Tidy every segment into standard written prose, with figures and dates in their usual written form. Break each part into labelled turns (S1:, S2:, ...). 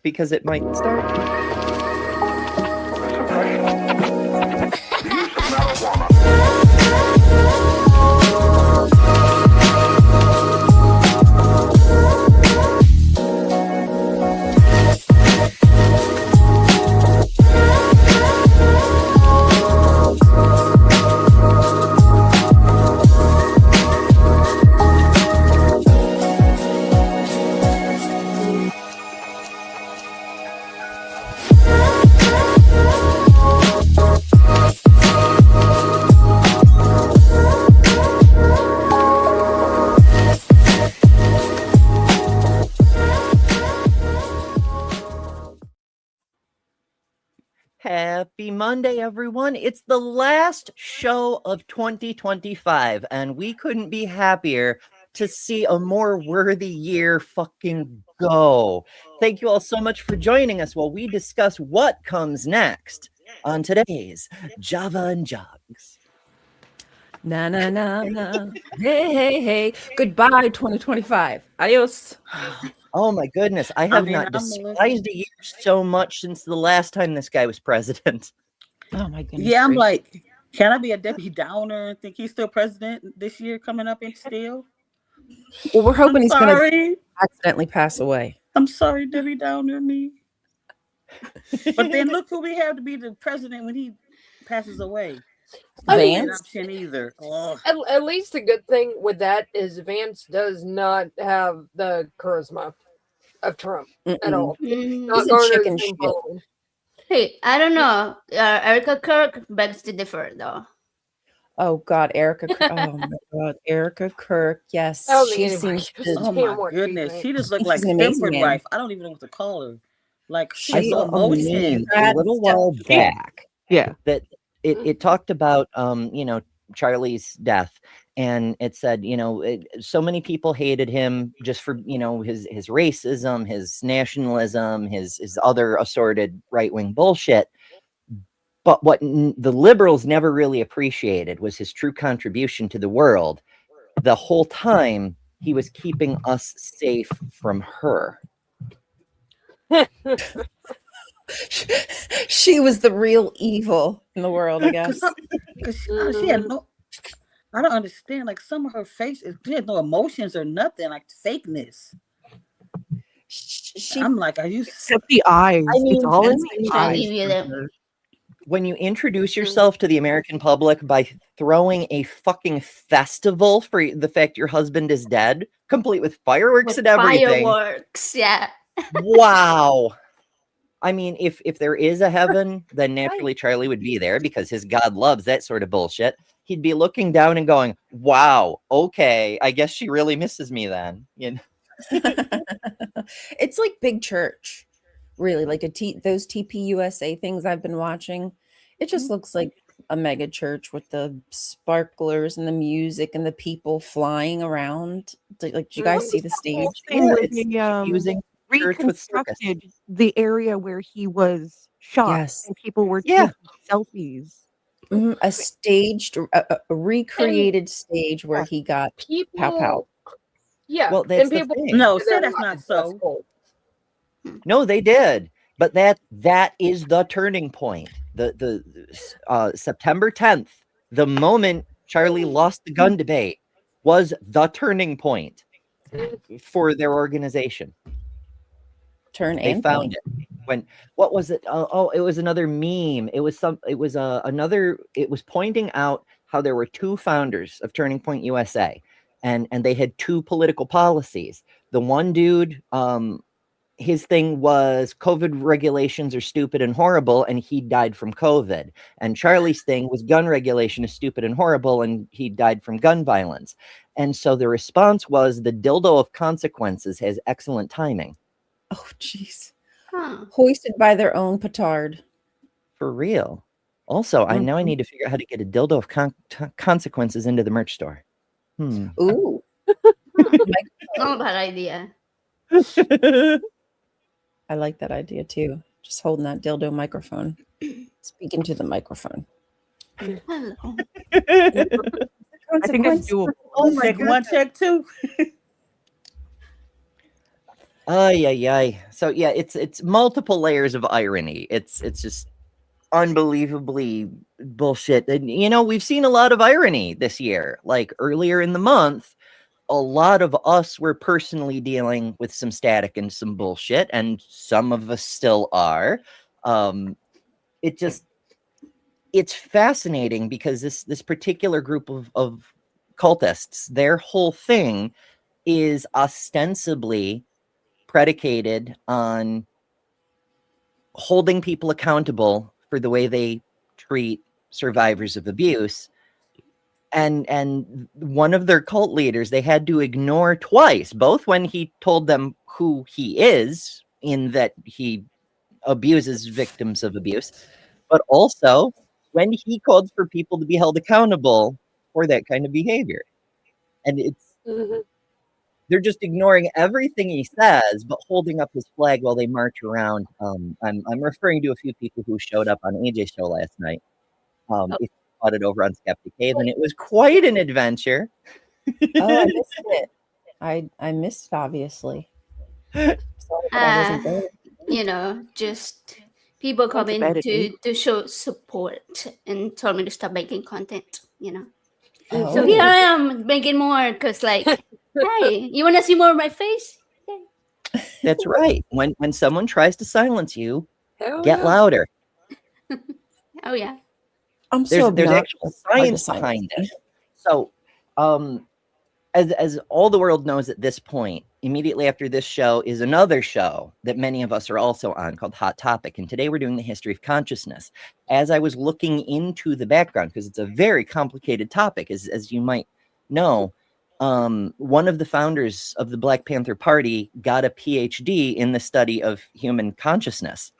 S1: because it might start. Happy Monday, everyone. It's the last show of 2025, and we couldn't be happier to see a more worthy year fucking go. Thank you all so much for joining us while we discuss what comes next on today's Java and Jugs.
S2: Na na na na. Hey, hey, hey. Goodbye, 2025. Adios.
S1: Oh my goodness, I have not despised a year so much since the last time this guy was president.
S2: Oh my goodness.
S3: Yeah, I'm like, can I be a Debbie Downer and think he's still president this year coming up and still?
S2: Well, we're hoping he's going
S3: to
S2: accidentally pass away.
S3: I'm sorry, Debbie Downer, me. But then look who we have to be the president when he passes away.
S2: Vance?
S3: Option either. Oh.
S4: At least the good thing with that is Vance does not have the charisma of Trump at all.
S2: He's a chicken shit.
S5: Hey, I don't know. Erica Kirk begs to differ, though.
S2: Oh God, Erica! Oh my God, Erica Kirk. Yes, she seems.
S3: Oh my goodness, she just looked like Stanford wife. I don't even know what to call her. Like she's so emotional.
S1: A little while back,
S6: that
S1: it talked about Charlie's death, and it said so many people hated him just for his racism, his nationalism, his other assorted right-wing bullshit. But what the liberals never really appreciated was his true contribution to the world. The whole time he was keeping us safe from her.
S2: She was the real evil in the world, I guess.
S3: She had no. I don't understand. Like some of her face, she had no emotions or nothing. Like fakeness. I'm like, are you?
S6: Except the eyes. I mean, it's all in the
S1: eyes. When you introduce yourself to the American public by throwing a fucking festival for the fact your husband is dead, complete with fireworks and everything.
S5: Fireworks, yeah.
S1: Wow. I mean, if there is a heaven, then naturally Charlie would be there because his God loves that sort of bullshit. He'd be looking down and going, wow, okay, I guess she really misses me then.
S2: It's like big church. Really, like those TPUSA things I've been watching. It just looks like a mega church with the sparklers and the music and the people flying around. Like, do you guys see the stage?
S6: Using reconstructed the area where he was shot, and people were taking selfies.
S2: A staged, a recreated stage where he got pow pow.
S4: Yeah,
S1: well, that's the thing.
S3: No, say that's not so.
S1: No, they did, but that is the turning point. The September 10th, the moment Charlie lost the gun debate, was the turning point for their organization. They found it. When what was it? It was another meme. It was it was pointing out how there were two founders of Turning Point USA, and they had two political policies. The one dude, his thing was COVID regulations are stupid and horrible, and he died from COVID. And Charlie's thing was gun regulation is stupid and horrible, and he died from gun violence. And so the response was the dildo of consequences has excellent timing.
S2: Oh, jeez. Hoisted by their own petard.
S1: For real. Also, I need to figure out how to get a dildo of consequences into the merch store.
S2: Ooh.
S5: Not a bad idea.
S2: I like that idea too. Just holding that dildo microphone. Speaking to the microphone.
S5: Hello.
S6: I think that's doable.
S3: Oh my God. One check two.
S1: So yeah, it's multiple layers of irony. It's just unbelievably bullshit. And we've seen a lot of irony this year. Like earlier in the month, a lot of us were personally dealing with some static and some bullshit, and some of us still are. It's fascinating because this particular group of cultists, their whole thing is ostensibly predicated on holding people accountable for the way they treat survivors of abuse. And one of their cult leaders, they had to ignore twice, both when he told them who he is, in that he abuses victims of abuse, but also when he called for people to be held accountable for that kind of behavior. And they're just ignoring everything he says, but holding up his flag while they march around. I'm referring to a few people who showed up on AJ's show last night. If you caught it over on Skeptic Cave, and it was quite an adventure.
S2: Oh, I missed it. I missed it, obviously. Sorry that I wasn't there.
S5: Just people coming to show support and told me to stop making content. So here I am making more because, like, hey, you want to see more of my face? Yay.
S1: That's right. When someone tries to silence you, get louder.
S5: Oh yeah.
S1: There's actual science behind it. So, as all the world knows at this point, immediately after this show is another show that many of us are also on called Hot Topic. And today we're doing the history of consciousness. As I was looking into the background, because it's a very complicated topic, as you might know, one of the founders of the Black Panther Party got a PhD in the study of human consciousness.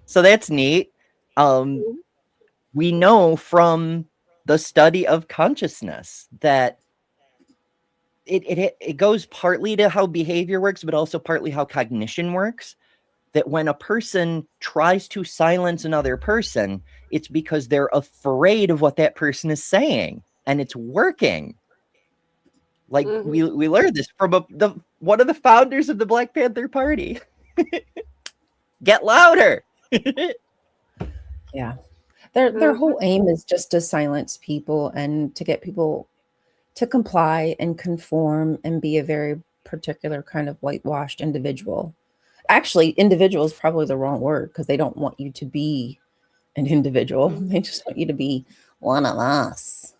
S1: So that's neat. We know from the study of consciousness that it goes partly to how behavior works, but also partly how cognition works. That when a person tries to silence another person, it's because they're afraid of what that person is saying, and it's working. Like we learned this from one of the founders of the Black Panther Party. Get louder.
S2: Yeah. Their whole aim is just to silence people and to get people to comply and conform and be a very particular kind of whitewashed individual. Actually, individual is probably the wrong word because they don't want you to be an individual. They just want you to be one of us.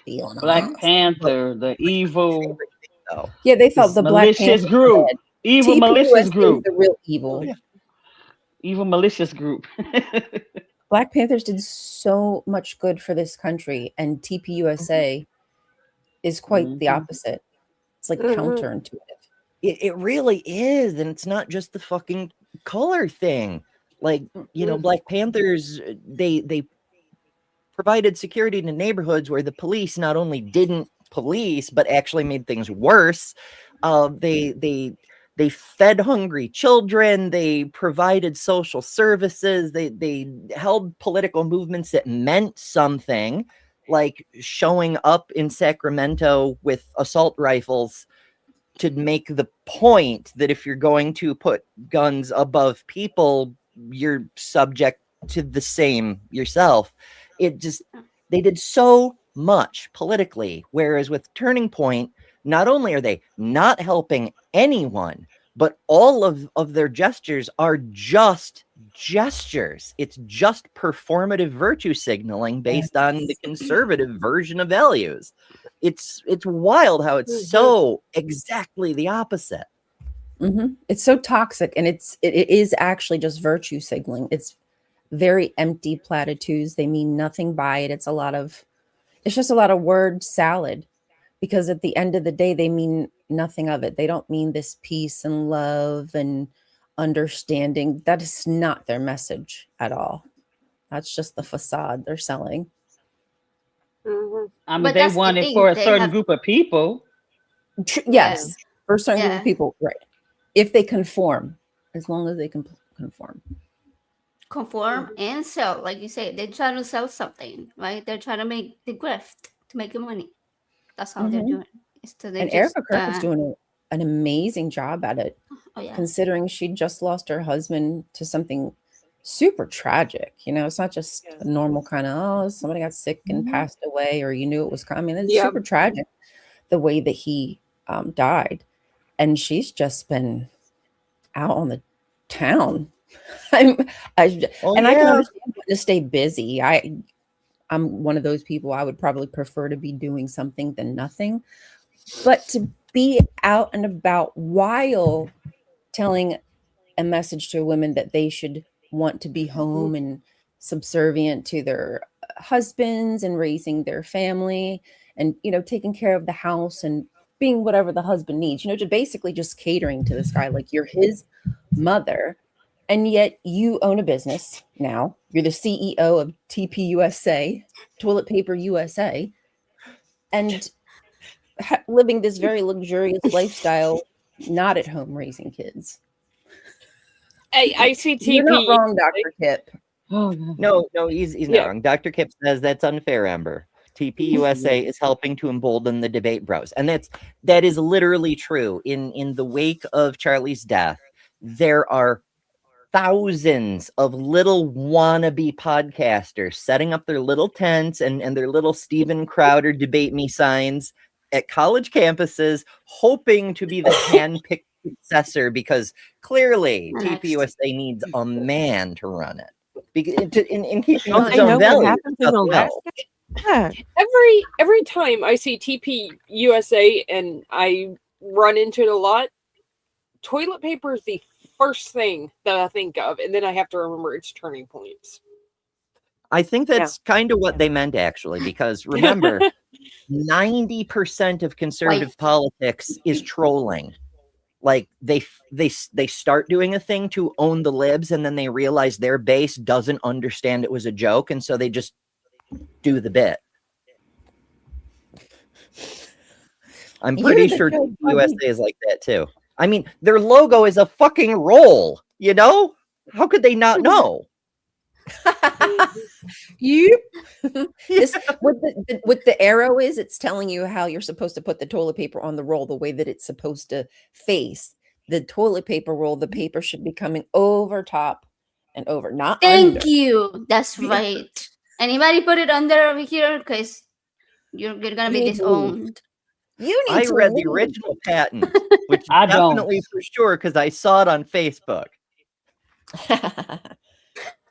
S2: Be one of
S3: Black
S2: us.
S3: Panther, the evil.
S2: Yeah, they felt the Black
S3: malicious
S2: Panther
S3: group. Evil
S2: TPUSA
S3: malicious
S2: is
S3: group.
S2: the real evil.
S3: Yeah. Evil malicious group.
S2: Black Panthers did so much good for this country, and TPUSA is quite the opposite. It's like counterintuitive.
S1: It really is, and it's not just the fucking color thing. Like, Black Panthers, they provided security to neighborhoods where the police not only didn't police, but actually made things worse. They fed hungry children. They provided social services. They held political movements that meant something, like showing up in Sacramento with assault rifles to make the point that if you're going to put guns above people, you're subject to the same yourself. They did so much politically, whereas with Turning Point, not only are they not helping anyone, but all of their gestures are just gestures. It's just performative virtue signaling based on the conservative version of values. It's wild how it's so exactly the opposite.
S2: It's so toxic, and it is actually just virtue signaling. It's very empty platitudes. They mean nothing by it. It's just a lot of word salad, because at the end of the day, they mean nothing of it. They don't mean this peace and love and understanding. That is not their message at all. That's just the facade they're selling.
S3: I mean, they want it for a certain group of people.
S2: Yes, for a certain group of people, right? If they conform, as long as they can conform.
S5: And sell, like you say, they're trying to sell something, right? They're trying to make the grift to make the money. That's how they're doing it.
S2: And Erica Kirk is doing it an amazing job at it, considering she just lost her husband to something super tragic. You know, it's not just a normal kind of, oh, somebody got sick and passed away, or you knew it was coming. It's super tragic the way that he died. And she's just been out on the town. I can understand to stay busy. I'm one of those people. I would probably prefer to be doing something than nothing, but to be out and about while telling a message to women that they should want to be home and subservient to their husbands and raising their family and, you know, taking care of the house and being whatever the husband needs, you know, to basically just catering to this guy like you're his mother. And yet you own a business now. You're the CEO of TP USA, Toilet Paper USA, and living this very luxurious lifestyle, not at home raising kids.
S7: Hey, I see TP.
S2: You're not wrong, Dr. Kip.
S1: No, he's not wrong. Dr. Kip says that's unfair, Amber. TP USA is helping to embolden the debate bros. And that is literally true. In the wake of Charlie's death, there are thousands of little wannabe podcasters setting up their little tents and their little Steven Crowder debate me signs at college campuses, hoping to be the hand-picked successor, because clearly TPUSA needs a man to run it. In keeping its own value.
S7: Every time I see TP USA, and I run into it a lot, toilet paper is the first thing that I think of, and then I have to remember its turning points.
S1: I think that's kind of what they meant, actually, because remember, 90% of conservative politics is trolling. Like they start doing a thing to own the libs, and then they realize their base doesn't understand it was a joke, and so they just do the bit. I'm pretty sure USA is like that too. I mean, their logo is a fucking roll, you know? How could they not know?
S2: This, what the arrow is, it's telling you how you're supposed to put the toilet paper on the roll, the way that it's supposed to face. The toilet paper roll, the paper should be coming over top and over, not
S5: Thank
S2: under.
S5: you. That's right. Anybody put it under over here? Because you're gonna be disowned.
S1: I read the original patent, which I definitely for sure, because I saw it on Facebook.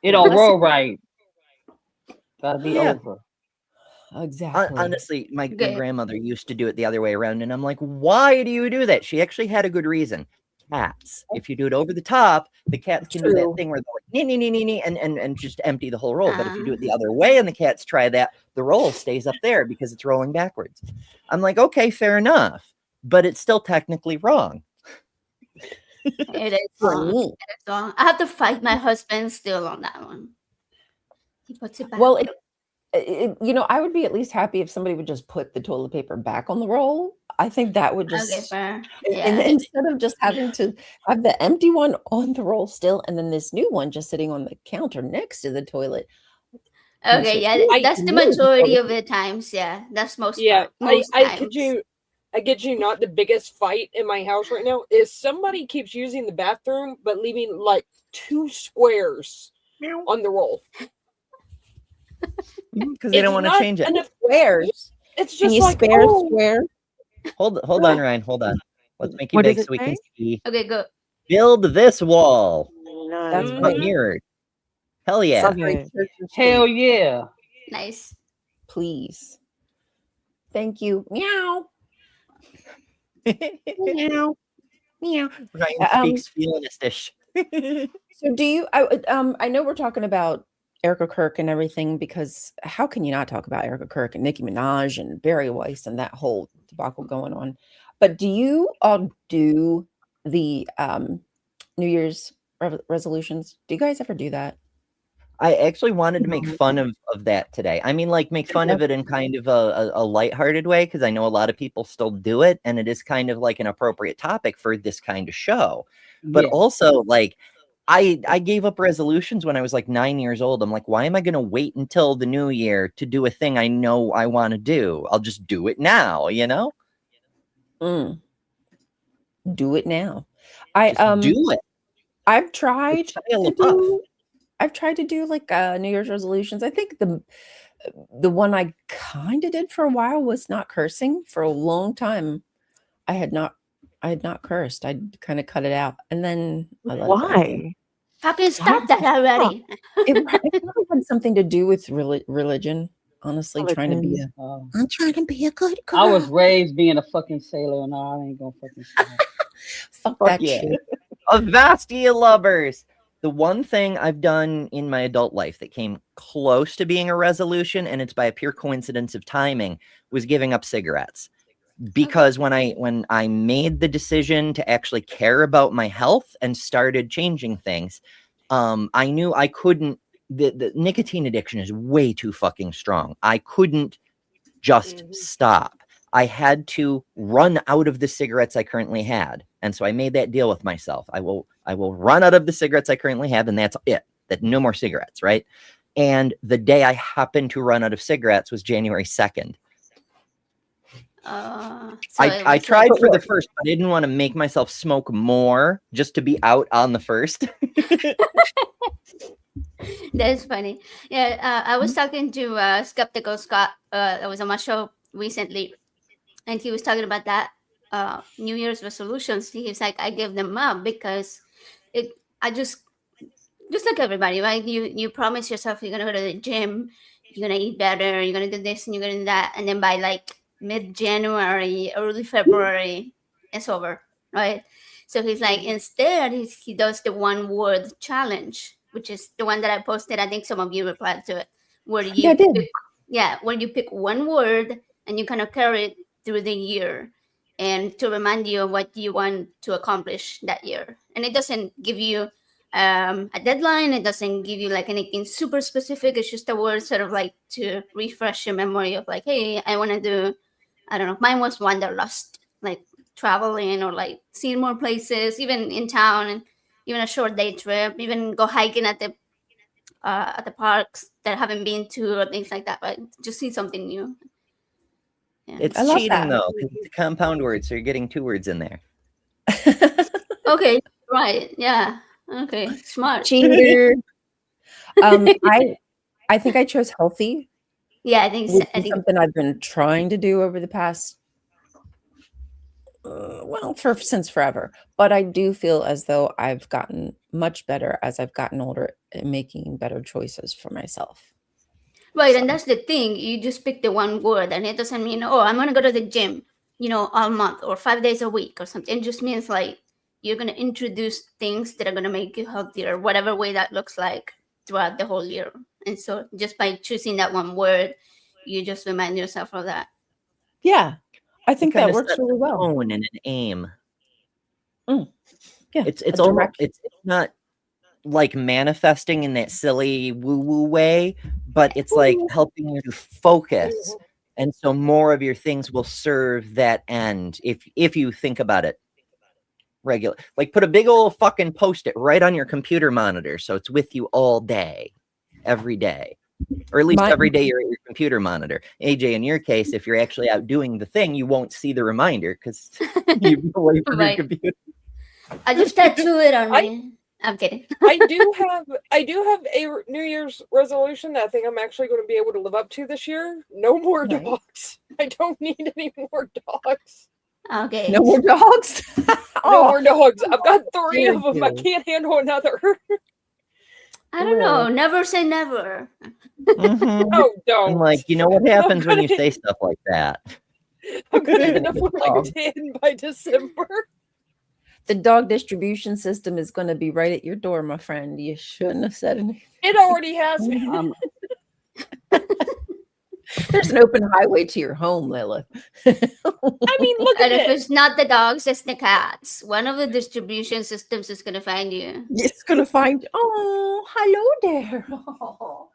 S8: It don't roll right. Gotta be over.
S2: Exactly.
S1: Honestly, my grandmother used to do it the other way around, and I'm like, why do you do that? She actually had a good reason. Cats. If you do it over the top, the cats can do that thing where they're like, nee, and just empty the whole roll. But if you do it the other way and the cats try that, the roll stays up there because it's rolling backwards. I'm like, okay, fair enough. But it's still technically wrong.
S5: It is wrong. It is wrong. I have to fight my husband still on that one. He puts it back.
S2: Well, you know, I would be at least happy if somebody would just put the toilet paper back on the roll. I think that would just, and instead of just having to have the empty one on the roll still, and then this new one just sitting on the counter next to the toilet.
S5: Okay, that's the majority of the times. Yeah, that's most. Most
S7: I kid you not, the biggest fight in my house right now is somebody keeps using the bathroom but leaving like 2 squares on the roll.
S1: Because they don't want to change it.
S2: Squares.
S7: It's just
S2: like square.
S1: Hold on, Ryan. Hold on. Let's make you big so we can see.
S5: Okay, go.
S1: Build this wall.
S2: That's
S1: mirrored. Hell yeah.
S8: Hell yeah.
S5: Nice.
S2: Please. Thank you. Meow. Meow. Meow.
S1: Ryan speaks feelinistish.
S2: So do you, I know we're talking about Erica Kirk and everything, because how can you not talk about Erica Kirk and Nicki Minaj and Barry Weiss and that whole debacle going on? But do you all do the New Year's resolutions? Do you guys ever do that?
S1: I actually wanted to make fun of that today. I mean, like, make fun of it in kind of a lighthearted way, because I know a lot of people still do it, and it is kind of like an appropriate topic for this kind of show. But also, like, I gave up resolutions when I was like 9 years old. I'm like, why am I going to wait until the new year to do a thing I know I want to do? I'll just do it now, you know?
S2: do it now. I
S1: Just do it.
S2: I've tried to do like New Year's resolutions. I think the one I kind of did for a while was not cursing. For a long time, I had not cursed. I kind of cut it out, and then I let it back in.
S6: Why?
S5: Fucking stop that already.
S2: It probably had something to do with religion. Honestly, trying to be I'm trying to be a good girl.
S3: I was raised being a fucking sailor, and I ain't gonna fucking say it.
S2: Fuck that shit.
S1: Avastia lovers. The one thing I've done in my adult life that came close to being a resolution, and it's by a pure coincidence of timing, was giving up cigarettes. Because when I made the decision to actually care about my health and started changing things, I knew I couldn't. The nicotine addiction is way too fucking strong. I couldn't just stop. I had to run out of the cigarettes I currently had. And so I made that deal with myself. I will run out of the cigarettes I currently have, and that's it. That no more cigarettes, right? And the day I happened to run out of cigarettes was January 2nd. I tried for the first, but I didn't want to make myself smoke more just to be out on the first.
S5: That's funny. Yeah, I was talking to Skeptical Scott. I was on my show recently, and he was talking about that New Year's resolutions. He's like, I give them up because I just like everybody, right? You promise yourself you're gonna go to the gym, you're gonna eat better, you're gonna do this and you're gonna do that, and then by like mid-January, early February, it's over, right? So he's like, instead, he does the 1 word challenge, which is the one that I posted. I think some of you replied to it, where you where you pick 1 word and you kind of carry it through the year, and to remind you of what you want to accomplish that year. And it doesn't give you a deadline. It doesn't give you like anything super specific. It's just a word sort of like to refresh your memory of like, hey, I want to do, I don't know, mine was wanderlust, like traveling or like seeing more places, even in town, and even a short day trip, even go hiking at the parks that I haven't been to or things like that, but just see something new. Yeah.
S1: It's cheating though, because it's a compound word, so you're getting 2 words in there.
S5: Okay, right, yeah, okay, smart.
S2: Cheater. I think I chose healthy.
S5: Yeah, I think
S2: something I've been trying to do over the past since forever. But I do feel as though I've gotten much better as I've gotten older at making better choices for myself.
S5: Right, and that's the thing. You just pick the 1 word, and it doesn't mean, oh, I'm gonna go to the gym, all month or 5 days a week or something. It just means like you're gonna introduce things that are gonna make you healthier, whatever way that looks like throughout the whole year. And so just by choosing that 1 word, you just remind yourself of that.
S2: Yeah, I think that works really well.
S1: Tone and an aim.
S2: Yeah,
S1: it's almost, it's not like manifesting in that silly woo-woo way, but it's like helping you to focus, and so more of your things will serve that end if you think about it regular. Like put a big old fucking post-it right on your computer monitor so it's with you all day, every day, or at least every day you're at your computer monitor. AJ, in your case, if you're actually out doing the thing, you won't see the reminder because you're away from your computer.
S5: I just tattoo it on me. I'm kidding.
S7: I do have a New Year's resolution that I think I'm actually going to be able to live up to this year. No more dogs. I don't need any more dogs.
S5: Okay.
S2: No more dogs?
S7: No more dogs. I've got 3 of them. I can't handle another.
S5: I don't know. Never say never.
S7: No, don't.
S1: I'm like, you know what happens when you say stuff like that?
S7: I'm going to end up with like 10 by December.
S2: The dog distribution system is going to be right at your door, my friend. You shouldn't have said anything.
S7: It already has me.
S2: There's an open highway to your home, Lila.
S7: I mean, look at
S5: it.
S7: And
S5: if it's not the dogs, it's the cats. One of the distribution systems is going to find you.
S2: It's going to find you. Oh, hello there. Oh,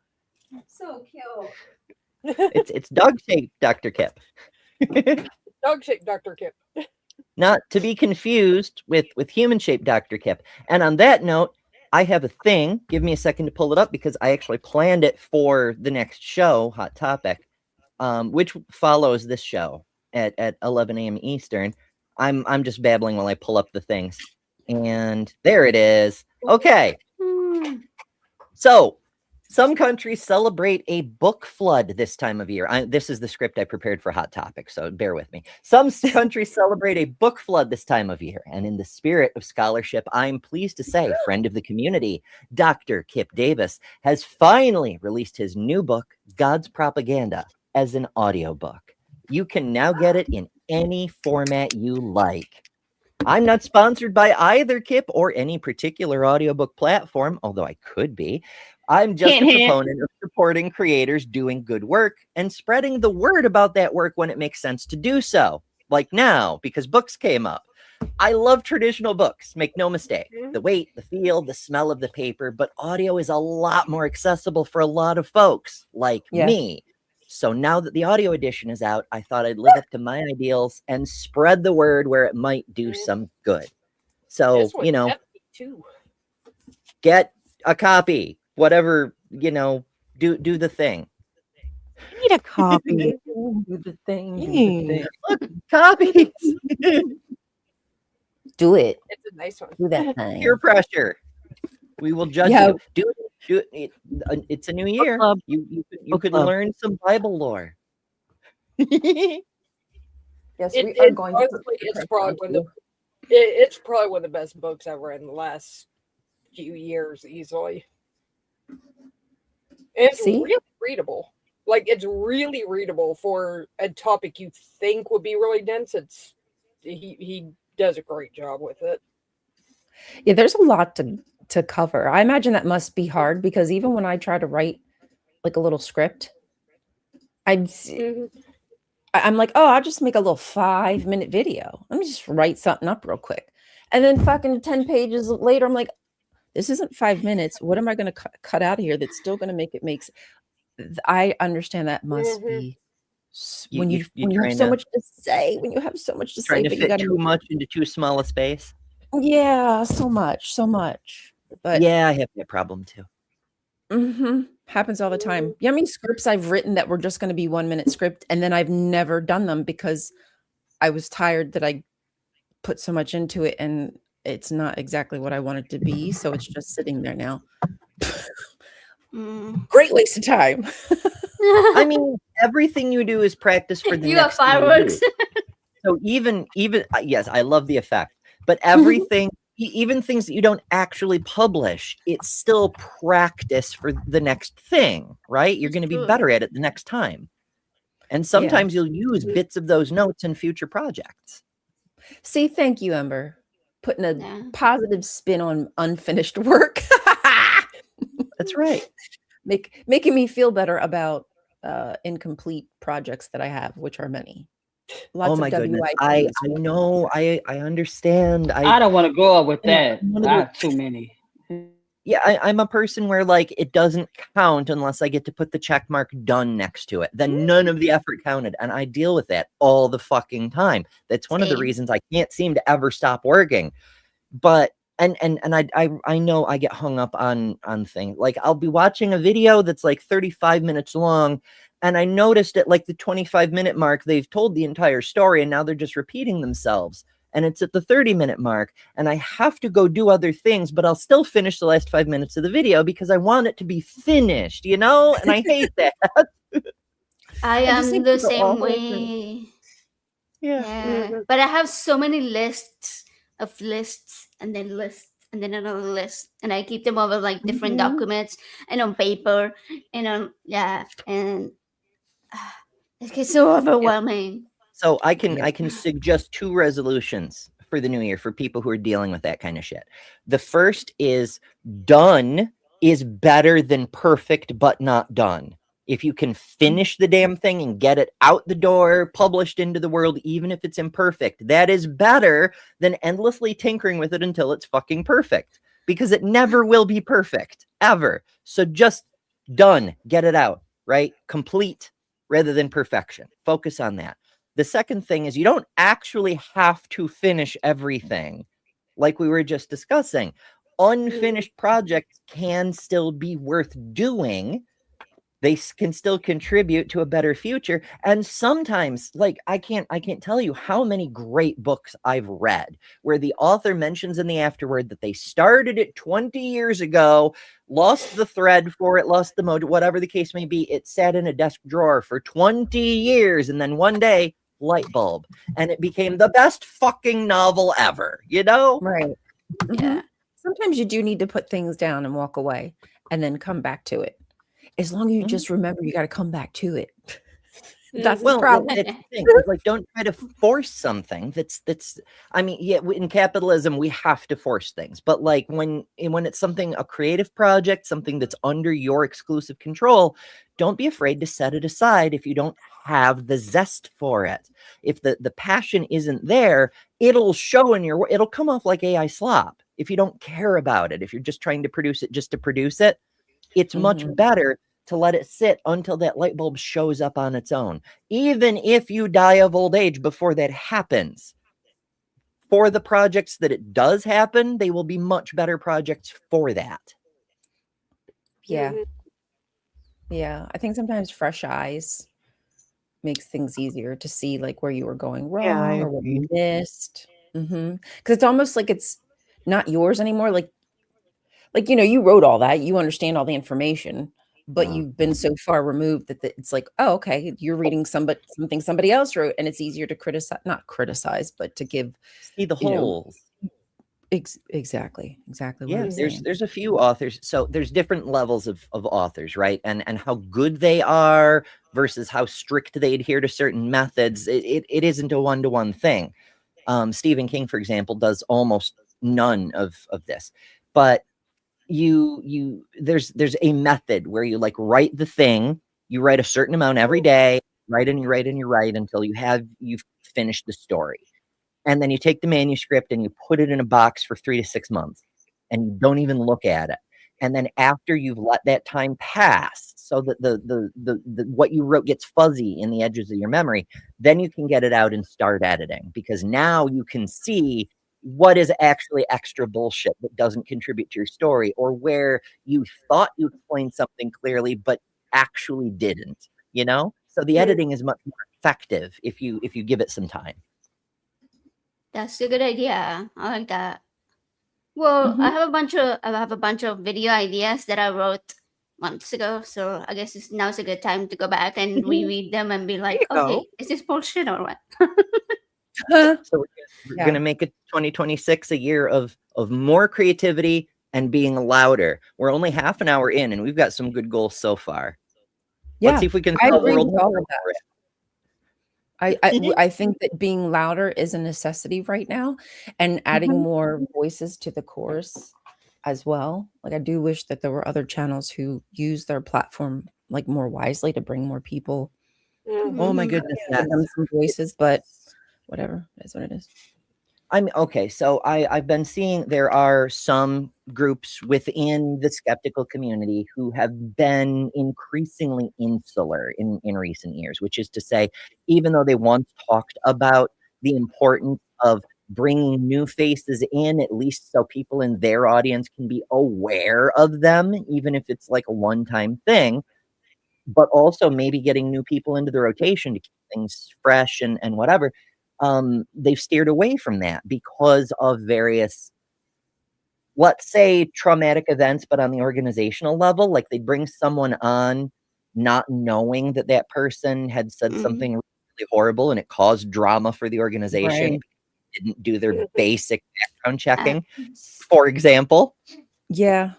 S2: so cute.
S1: It's dog-shaped Dr. Kip.
S7: Dog-shaped Dr. Kip.
S1: Not to be confused with human-shaped Dr. Kip. And on that note, I have a thing. Give me a second to pull it up because I actually planned it for the next show, Hot Topic, which follows this show at 11 a.m. Eastern. I'm just babbling while I pull up the things. And there it is. Okay. So some countries celebrate a book flood this time of year. This is the script I prepared for Hot Topic, so bear with me. Some countries celebrate a book flood this time of year. And in the spirit of scholarship, I'm pleased to say, friend of the community, Dr. Kip Davis, has finally released his new book, God's Propaganda, as an audiobook. You can now get it in any format you like. I'm not sponsored by either Kip or any particular audiobook platform, although I could be. I'm just a proponent of supporting creators doing good work and spreading the word about that work when it makes sense to do so. Like now, because books came up. I love traditional books, make no mistake. The weight, the feel, the smell of the paper, but audio is a lot more accessible for a lot of folks like me. So now that the audio edition is out, I thought I'd live up to my ideals and spread the word where it might do some good. So, you know, get a copy, whatever, you know, do the thing.
S6: I need a copy.
S2: Do the thing.
S1: Look, copies.
S2: Do it.
S7: It's a nice one.
S2: Do that thing.
S1: Peer pressure. We will judge you. Do it. It's a new year. You could learn some Bible lore.
S2: Yes,
S7: It's probably one of the best books I've read in the last few years, easily. It's really readable. Like, it's really readable for a topic you think would be really dense. He does a great job with it.
S2: Yeah, there's a lot to cover. I imagine that must be hard because even when I try to write like a little script, I'm like, oh, I'll just make a little 5-minute video. Let me just write something up real quick. And then fucking 10 pages later, I'm like, this isn't 5 minutes. What am I going to cut out of here that's still going to make it I understand that must be when you have so much to say, when you have so much to say,
S1: but you got too much into too small a space.
S2: Yeah, so much. But
S1: yeah, I have that problem too.
S2: Happens all the time. Yeah, I mean, scripts I've written that were just going to be 1-minute script, and then I've never done them because I was tired that I put so much into it, and it's not exactly what I want it to be. So it's just sitting there now. Great waste of time.
S1: I mean, everything you do is practice for the
S5: you
S1: next
S5: have fireworks.
S1: So even yes, I love the effect, but everything, even things that you don't actually publish, it's still practice for the next thing, right? You're going to be better at it the next time. And sometimes you'll use bits of those notes in future projects.
S2: See, thank you, Ember. Putting a positive spin on unfinished work.
S1: That's right.
S2: Making me feel better about incomplete projects that I have, which are many. Lots
S1: oh my
S2: of
S1: goodness.
S2: WIPs.
S1: I know. I understand.
S8: I don't want to grow up with that. Not too many.
S1: Yeah, I'm a person where like it doesn't count unless I get to put the check mark done next to it. Then none of the effort counted. And I deal with that all the fucking time. That's one of the reasons I can't seem to ever stop working. But and I know I get hung up on things. Like I'll be watching a video that's like 35 minutes long. And I noticed at like the 25-minute mark, they've told the entire story and now they're just repeating themselves. And it's at the 30-minute mark and I have to go do other things, but I'll still finish the last 5 minutes of the video because I want it to be finished, you know? And I hate that.
S5: I am the same way. Yeah. But I have so many lists and then another list. And I keep them over like different documents and on paper and on, and it gets so overwhelming.
S1: So I can suggest 2 resolutions for the new year for people who are dealing with that kind of shit. The first is done is better than perfect but not done. If you can finish the damn thing and get it out the door, published into the world, even if it's imperfect, that is better than endlessly tinkering with it until it's fucking perfect, because it never will be perfect ever. So just done, get it out, right? Complete rather than perfection. Focus on that. The second thing is you don't actually have to finish everything like we were just discussing. Unfinished projects can still be worth doing They can still contribute to a better future. And sometimes, like, I can't tell you how many great books I've read where the author mentions in the afterword that they started it 20 years ago, lost the thread for it, lost the mode, whatever the case may be. It sat in a desk drawer for 20 years. And then one day, light bulb. And it became the best fucking novel ever, you know?
S2: Right.
S5: Yeah.
S2: Sometimes you do need to put things down and walk away and then come back to it. As long as you just remember, you got to come back to it. That's the problem.
S1: It's the thing. It's like, don't try to force something. I mean, yeah, in capitalism, we have to force things. But like when it's something, a creative project, something that's under your exclusive control, don't be afraid to set it aside if you don't have the zest for it. If the passion isn't there, it'll show in your, it'll come off like AI slop. If you don't care about it, if you're just trying to produce it just to produce it, it's much better to let it sit until that light bulb shows up on its own. Even if you die of old age before that happens, for the projects that it does happen, they will be much better projects for that.
S2: Yeah. Yeah. I think sometimes fresh eyes makes things easier to see like where you were going wrong or what you missed. Because it's almost like it's not yours anymore. Like, you know, you wrote all that, you understand all the information, but you've been so far removed that it's like, oh, okay, you're reading something somebody else wrote, and it's easier to not criticize, but to give
S1: see the holes.
S2: Exactly.
S1: Yeah, there's a few authors. So there's different levels of authors, right? And how good they are versus how strict they adhere to certain methods. It isn't a one-to-one thing. Stephen King, for example, does almost none of this, but there's a method where you like write the thing, you write a certain amount every day, write and you write and you write until you've finished the story. And then you take the manuscript and you put it in a box for 3 to 6 months and you don't even look at it. And then after you've let that time pass so that the what you wrote gets fuzzy in the edges of your memory, then you can get it out and start editing, because now you can see what is actually extra bullshit that doesn't contribute to your story, or where you thought you explained something clearly but actually didn't, you know? So the editing is much more effective if you give it some time.
S5: That's a good idea. I like that. Well, I have a bunch of video ideas that I wrote months ago, so I guess now's a good time to go back and reread them and be like, okay, is this bullshit or what?
S1: So we're gonna make it 2026 a year of more creativity and being louder. We're only half an hour in, and we've got some good goals so far. Let's see if we can solve world
S2: all of that. I think that being louder is a necessity right now, and adding more voices to the chorus as well. Like, I do wish that there were other channels who use their platform like more wisely to bring more people.
S1: Oh my goodness,
S2: some voices, but whatever, that's what it is.
S1: Okay, so I've been seeing there are some groups within the skeptical community who have been increasingly insular in recent years, which is to say, even though they once talked about the importance of bringing new faces in, at least so people in their audience can be aware of them, even if it's like a one-time thing, but also maybe getting new people into the rotation to keep things fresh and whatever. They've steered away from that because of various, let's say, traumatic events, but on the organizational level, like they bring someone on not knowing that that person had said something really horrible and it caused drama for the organization. Didn't do their basic background checking, for example.
S2: Yeah.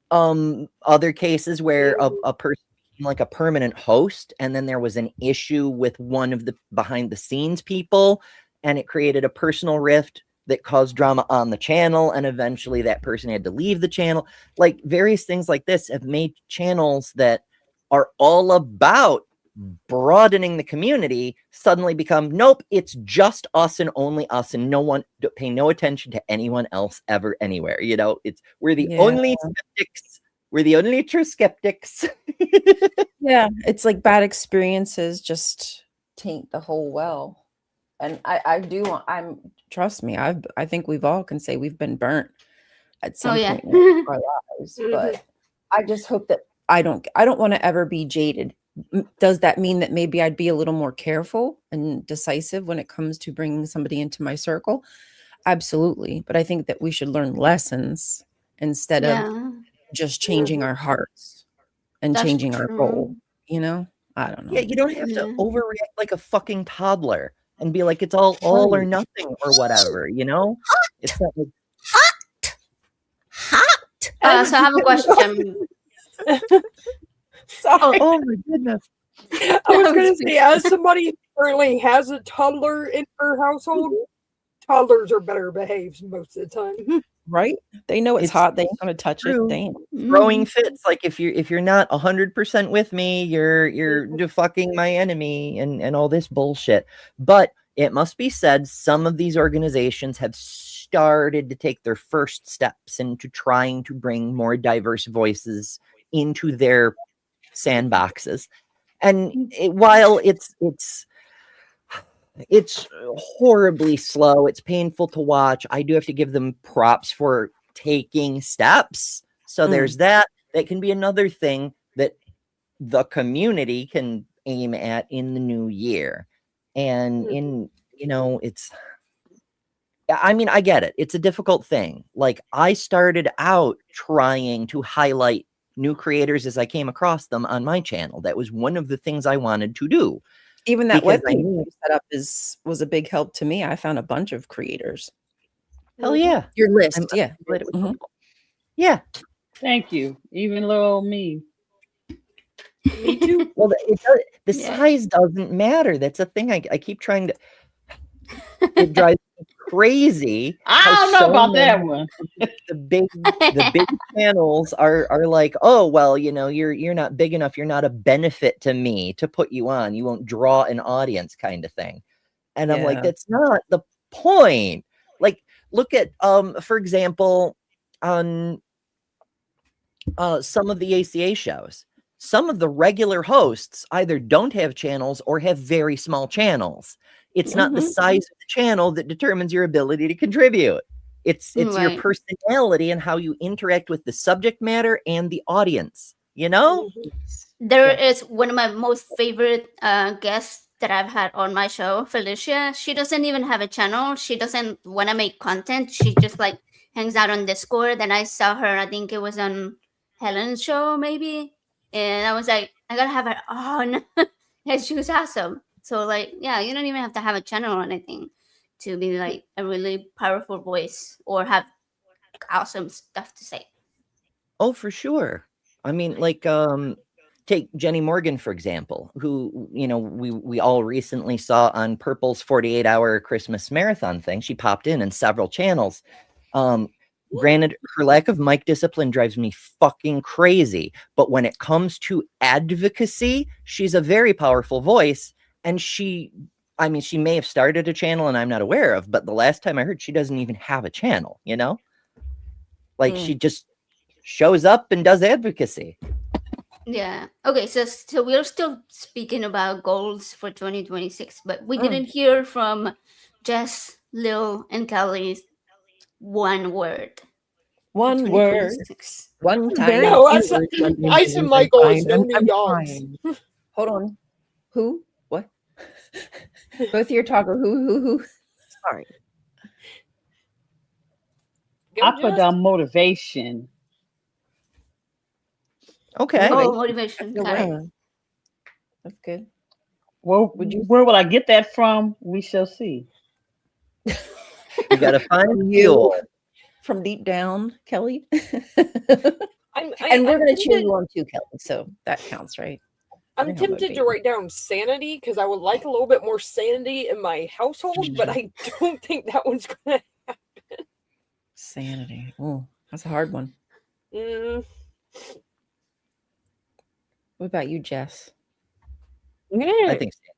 S1: Other cases where a person like a permanent host, and then there was an issue with one of the behind the scenes people, and it created a personal rift that caused drama on the channel, and eventually that person had to leave the channel. Like, various things like this have made channels that are all about broadening the community suddenly become, nope, it's just us and only us, and no one, pay no attention to anyone else ever anywhere. You know, we're the only skeptics. We're the only true skeptics.
S2: Yeah, it's like bad experiences just taint the whole well. And trust me, I think we've all can say we've been burnt at some point in our lives. But I just hope that I don't want to ever be jaded. Does that mean that maybe I'd be a little more careful and decisive when it comes to bringing somebody into my circle? Absolutely. But I think that we should learn lessons instead of just changing our hearts and changing our goal. You know, I don't know.
S1: Yeah, you don't have to overreact like a fucking toddler and be like, it's all or nothing or whatever, you know? It's not like
S5: hot. So I have a question.
S1: Oh my goodness.
S7: I was going to say, as somebody who currently has a toddler in her household, toddlers are better behaved most of the time.
S2: Right? They know it's hot. They ain't gonna touch it. Damn.
S1: Throwing fits. Like if you're not 100% with me, you're fucking my enemy and all this bullshit. But it must be said, some of these organizations have started to take their first steps into trying to bring more diverse voices into their sandboxes. And while it's horribly slow, it's painful to watch, I do have to give them props for taking steps. So there's that. That can be another thing that the community can aim at in the new year. And I mean, I get it. It's a difficult thing. Like, I started out trying to highlight new creators as I came across them on my channel. That was one of the things I wanted to do.
S2: Even that webpage you set up was a big help to me. I found a bunch of creators.
S1: Hell yeah.
S2: Your list,
S1: yeah. Yeah.
S8: Thank you. Even little me.
S7: Me too.
S1: Well, the size doesn't matter. That's a thing I keep trying to. It drives me crazy.
S8: I don't know about that one.
S1: The big channels are like, oh well, you're not big enough. You're not a benefit to me to put you on. You won't draw an audience, kind of thing. And I'm like, that's not the point. Like, look at for example, on some of the ACA shows. Some of the regular hosts either don't have channels or have very small channels. It's not the size of the channel that determines your ability to contribute. It's your personality and how you interact with the subject matter and the audience, you know?
S5: There is one of my most favorite guests that I've had on my show, Felicia. She doesn't even have a channel. She doesn't want to make content. She just like hangs out on Discord. And I saw her, I think it was on Helen's show maybe. And I was like, I gotta have her on. And she was awesome. So like, yeah, you don't even have to have a channel or anything to be like a really powerful voice or have awesome stuff to say.
S1: Oh, for sure. I mean, like, take Jenny Morgan, for example, who, we all recently saw on Purple's 48-hour Christmas marathon thing. She popped in several channels. Granted, her lack of mic discipline drives me fucking crazy. But when it comes to advocacy, she's a very powerful voice. And she may have started a channel and I'm not aware of, but the last time I heard, she doesn't even have a channel, Like, she just shows up and does advocacy.
S5: Yeah. Okay, so we're still speaking about goals for 2026, but we didn't hear from Jess, Lil, and Kelly's one word.
S2: One word. One time.
S7: No, I said my goals. No new dogs.
S2: Hold on. Who? What? Both of your talker. Who? Sorry.
S8: I put down motivation.
S1: Okay.
S5: Oh, motivation.
S2: That's good.
S8: Well, where will I get that from? We shall see.
S1: You gotta find fuel
S2: from deep down, Kelly. And we're gonna cheer you on too, Kelly. So that counts, right?
S7: I'm tempted to write down sanity because I would like a little bit more sanity in my household, but I don't think that one's gonna happen.
S2: Sanity. Oh, that's a hard one. What about you, Jess?
S6: I'm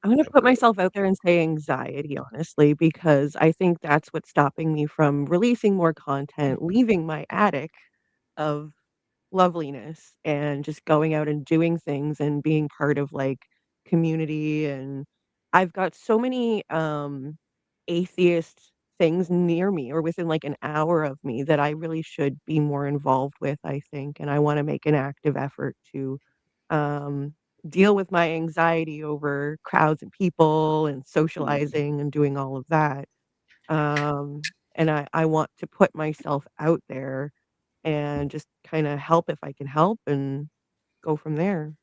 S6: gonna put myself out there and say anxiety, honestly, because I think that's what's stopping me from releasing more content, leaving my attic of loveliness and just going out and doing things and being part of like community. And I've got so many atheist things near me or within like an hour of me that I really should be more involved with, I think. And I want to make an active effort to um, deal with my anxiety over crowds and people and socializing and doing all of that. And I want to put myself out there and just kind of help if I can help and go from there.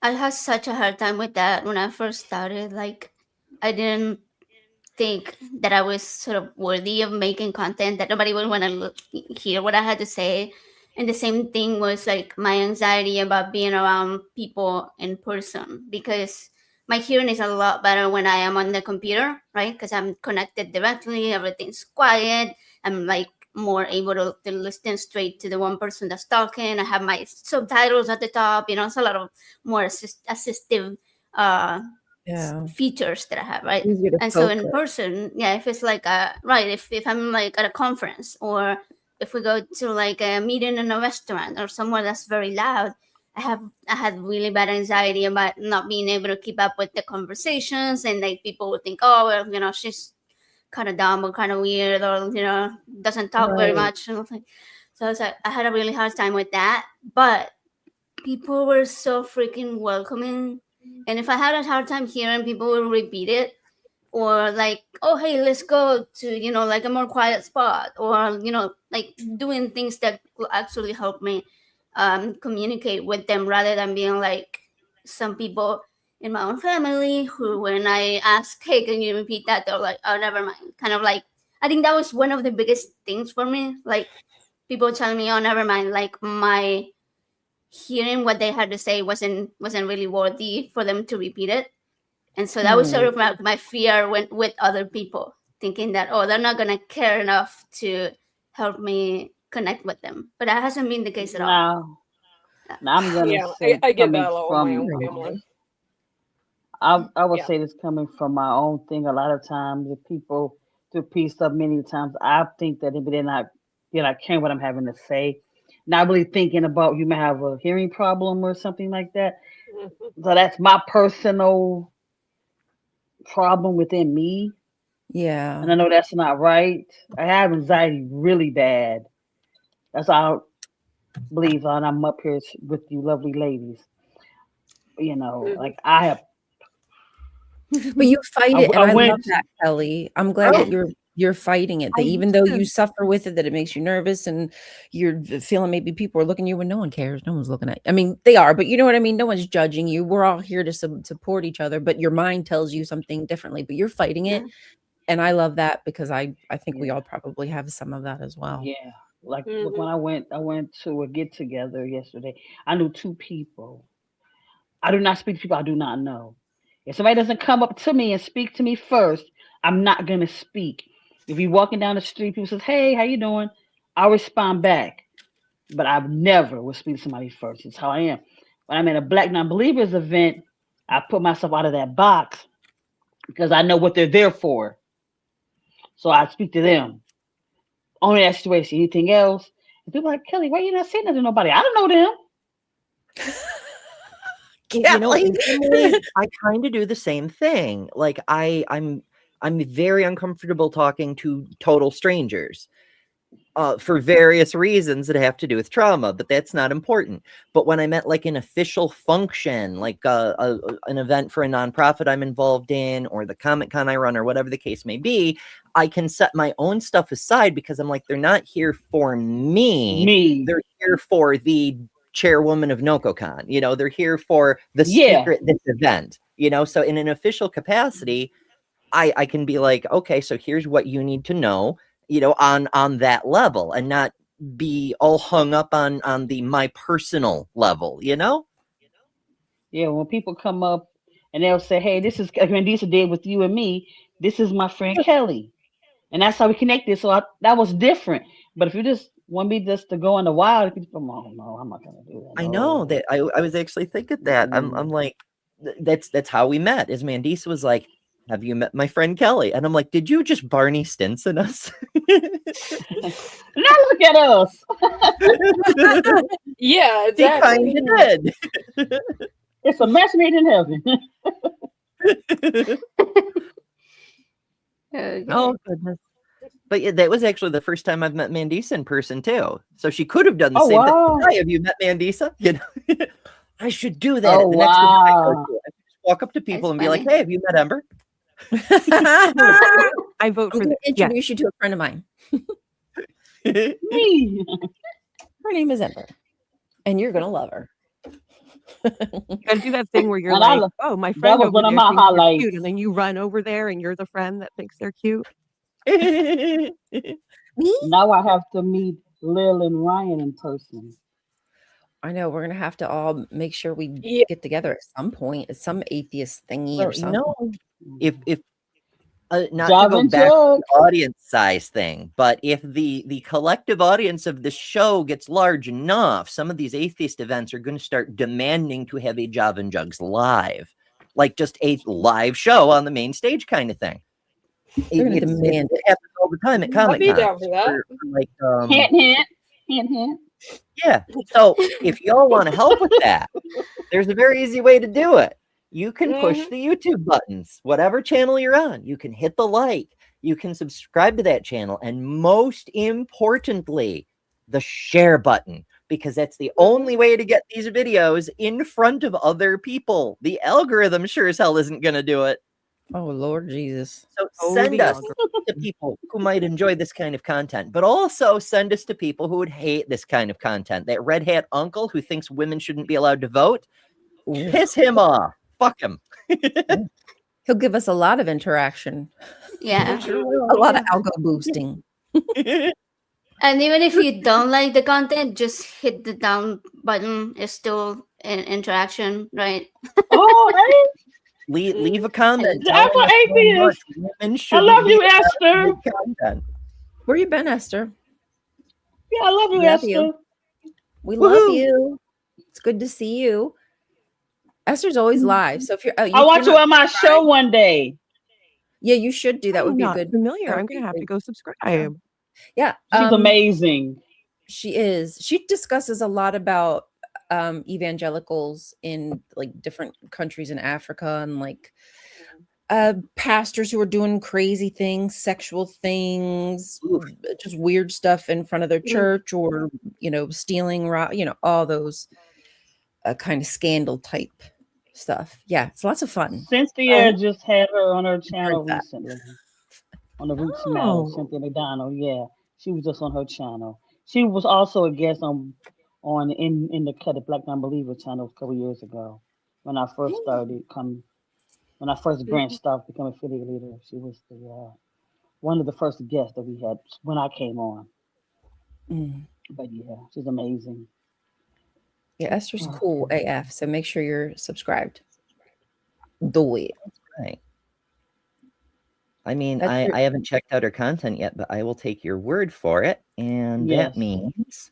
S5: I had such a hard time with that when I first started. Like, I didn't think that I was sort of worthy of making content, that nobody would want to hear what I had to say. And the same thing was like my anxiety about being around people in person, because my hearing is a lot better when I am on the computer, right? Because I'm connected directly, everything's quiet. I'm like more able to listen straight to the one person that's talking. I have my subtitles at the top, it's a lot of more assistive
S2: Yeah.
S5: features that I have, right?
S2: Easier to
S5: And so in
S2: focus.
S5: person, yeah, if it's like right, if I'm like at a conference, or if we go to like a meeting in a restaurant or somewhere that's very loud, I had really bad anxiety about not being able to keep up with the conversations, and like people would think, oh well, she's kind of dumb or kind of weird, or doesn't talk very
S2: Right.
S5: much. And so it's like I had a really hard time with that, but people were so freaking welcoming. And if I had a hard time hearing, people would repeat it, or like, oh hey, let's go to like a more quiet spot, or like doing things that will actually help me communicate with them, rather than being like some people in my own family who, when I ask, hey, can you repeat that, they're like, oh, never mind. Kind of like, I think that was one of the biggest things for me, like people telling me, oh, never mind, like my hearing what they had to say wasn't really worthy for them to repeat it. And so that was sort of my fear with other people, thinking that, oh, they're not gonna care enough to help me connect with them. But that hasn't been the case at all.
S3: Now, I'm gonna
S7: Yeah,
S3: say
S7: I get
S3: coming
S7: that a lot with my
S3: from
S7: own family.
S3: I would
S7: Yeah.
S3: say this coming from my own thing. A lot of times, if people do piece up, many times I think that if they're not caring what I'm having to say, not really thinking about you may have a hearing problem or something like that.
S7: Mhm.
S3: So that's my personal problem within me,
S2: Yeah.
S3: and I know that's not right. I have anxiety really bad. That's how I believe, and I'm up here with you, lovely ladies.
S7: Mhm.
S3: Like I have.
S2: But you fight it, and
S3: I
S2: I love
S3: went.
S2: that, Kelly. I'm glad that
S3: Oh,
S2: you're fighting it. That
S1: I
S2: even though
S1: used
S2: you
S1: to
S2: suffer with it, that it makes you nervous, and you're feeling maybe people are looking at you when no one cares. No one's looking at you. I mean, they are, but you know what I mean? No one's judging you. We're all here to support each other, but your mind tells you something differently, but you're fighting it.
S5: Yeah.
S2: And I love that, because I think we
S3: yeah,
S2: all probably have some of that as well.
S3: yeah. Like look,
S7: Mhm.
S3: when I went to a get together yesterday. I knew two people. I do not speak to people I do not know. If somebody doesn't come up to me and speak to me first, I'm not gonna speak. If you're walking down the street, people says, "Hey, how you doing?" I'll respond back. But I've never will speak to somebody first. It's how I am. When I'm at a Black non-believers event, I put myself out of that box because I know what they're there for. So I speak to them. Only that situation. Anything else? And people are like, Kelly, why you not saying nothing to nobody? I don't know them.
S2: Kelly.
S1: in some ways, I kind of do the same thing. Like I'm very uncomfortable talking to total strangers. For various reasons that have to do with trauma, but that's not important. But when I'm at like an official function, like an event for a nonprofit I'm involved in, or the Comic Con I run, or whatever the case may be, I can set my own stuff aside because I'm like, they're not here for me.
S3: Me.
S1: They're here for the chairwoman of NocoCon. They're here for the
S3: Yeah.
S1: speaker at this event. So in an official capacity, I can be like, okay, so here's what you need to know, on that level, and not be all hung up on the my personal level.
S3: Yeah. When people come up and they'll say, "Hey, this is like when Lisa did with you and me. This is my friend Kelly," and that's how we connected. So that was different. But if you just want me just to go in the wild, people, oh no, I'm not gonna do that.
S1: I know
S3: No.
S1: that I was actually thinking that. I'm like, that's how we met. Is Mandisa was like, have you met my friend Kelly? And I'm like, did you just Barney Stinson us?
S3: Now look at us.
S7: Yeah,
S1: He
S7: exactly.
S1: kind of did.
S3: It's a match made in heaven.
S5: Okay.
S1: Oh goodness. But yeah, that was actually the first time I've met Mandisa in person too. So she could have done the
S3: Oh,
S1: same thing.
S3: wow.
S1: Hi, have you met Mandisa? You know, I should do that
S3: Oh,
S1: at the next event I go
S3: wow.
S1: to. I should just walk up to people
S5: That's
S1: and be like,
S5: funny.
S1: "Hey, have you met Ember?"
S6: I vote
S2: I'm
S6: for
S2: going
S6: this.
S2: to introduce you to a friend of mine.
S3: Me.
S2: Her name is Ember, and you're going to love her.
S6: You gotta do that thing where you're
S3: And I
S6: like,
S3: lo-
S6: oh, my
S3: that
S6: friend
S3: was
S6: over
S3: one of
S6: there
S3: my
S6: thinks they're
S3: highlights.
S6: cute, and then you run over there and you're the friend that thinks they're cute.
S2: Me?
S3: Now I have to meet Lil and Ryan in person.
S2: I know we're gonna have to all make sure we
S7: Yeah.
S2: get together at some point at some atheist thingy
S1: Well,
S2: or
S1: you
S2: something.
S1: know, if not to
S3: Jog
S1: go
S3: and
S1: back to
S3: Jugs.
S1: the audience size thing, but if the collective audience of the show gets large enough, some of these atheist events are going to start demanding to have a Java and Jugs live, like just a live show on the main stage kind of thing.
S2: They're gonna demand
S1: it happens all the time at
S7: I'd
S1: Comic
S7: be
S1: Con.
S7: down for that.
S1: Like
S3: Hint, hint. Hint, hint.
S1: yeah. So if y'all want to help with that, there's a very easy way to do it. You can push the YouTube buttons, whatever channel you're on. You can hit the like. You can subscribe to that channel. And most importantly, the share button, because that's the only way to get these videos in front of other people. The algorithm sure as hell isn't going to do it.
S2: Oh Lord Jesus.
S1: So
S6: Oh,
S1: send
S6: the
S1: us to people who might enjoy this kind of content, but also send us to people who would hate this kind of content. That red hat uncle who thinks women shouldn't be allowed to vote, piss him off. Fuck him.
S2: He'll give us a lot of interaction,
S5: Yeah.
S2: a lot of algo boosting.
S5: And even if you don't like the content, just hit the down button. It's still an interaction, right?
S3: Oh, hey.
S1: Leave a comment.
S3: I'm
S1: telling
S3: an
S1: us how
S3: atheist.
S1: much women
S3: I
S1: shouldn't
S3: love
S1: be
S3: you,
S1: allowed to
S3: Esther.
S1: make content.
S2: Where you been, Esther?
S3: Yeah, I love you,
S2: Love
S3: Esther.
S2: you. We love
S1: Woohoo.
S2: you. It's good to see you. Esther's always live. So if you're,
S3: I want you on my show one day.
S2: Yeah, you should do that.
S6: I'm
S2: Would be
S6: not
S2: good.
S6: familiar.
S2: that
S6: I'm
S2: would
S6: gonna
S2: be
S6: have to
S2: good.
S6: go subscribe.
S2: Yeah,
S3: She's amazing.
S2: She is. She discusses a lot about evangelicals in like different countries in Africa and like pastors who are doing crazy things, sexual things, just weird stuff in front of their church, or stealing, all those kind of scandal type stuff. Yeah, it's lots of fun.
S3: Cynthia just had her on her channel
S2: heard that.
S3: recently. On the Roots Matter, Cynthia McDonald. Yeah, she was just on her channel. She was also a guest on in the Cut the Black Non-Believer channel a couple years ago when I first when I first branched off to become affiliate leader. She was the one of the first guests that we had when I came on. But yeah, she's amazing.
S2: Yeah, Esther's cool AF. So make sure you're subscribed. Do it.
S1: Right. I mean,
S2: That's
S1: I haven't checked out her content yet, but I will take your word for it. And that means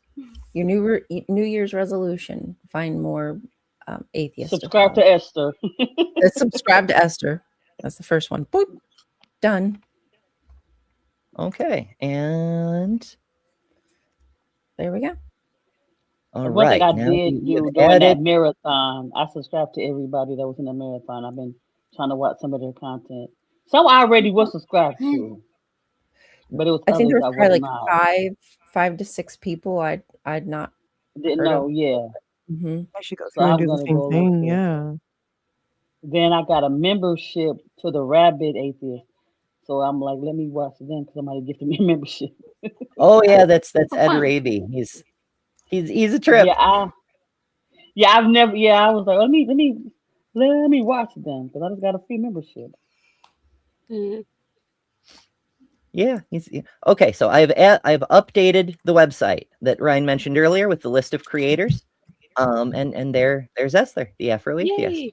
S2: your New Year's resolution: find more atheists.
S3: Subscribe to Esther.
S2: Subscribe to Esther. That's the first one. Boop. Done.
S1: okay. And
S2: there we go.
S1: All
S3: One
S1: right.
S3: thing I
S1: now
S3: did do
S1: you've
S3: during that
S1: added.
S3: marathon, I subscribed to everybody that was in the marathon. I've been trying to watch some of their content. Some I already was subscribed to, but it was
S2: I think there
S3: others
S2: was
S3: I
S2: probably
S3: wasn't
S2: like
S3: out.
S2: 5 to 6 people I'd not
S3: Didn't
S2: heard
S3: know.
S2: of.
S3: Yeah,
S6: I should go
S3: so
S6: through and
S3: I'm
S6: do the
S3: gonna
S6: same
S3: go look
S6: thing.
S3: for it.
S6: Yeah.
S3: Then I got a membership to the Rabbit Atheist, so I'm like, let me watch them because somebody gifted me a membership.
S1: Oh yeah, that's Ed
S5: fun.
S1: Raby. He's a trip.
S3: I've never. Yeah, I was like, let me watch them because I just got a free membership.
S1: Yeah, okay. So I've updated the website that Ryan mentioned earlier with the list of creators. And there's Esther, the Afro Atheist.
S7: Yay.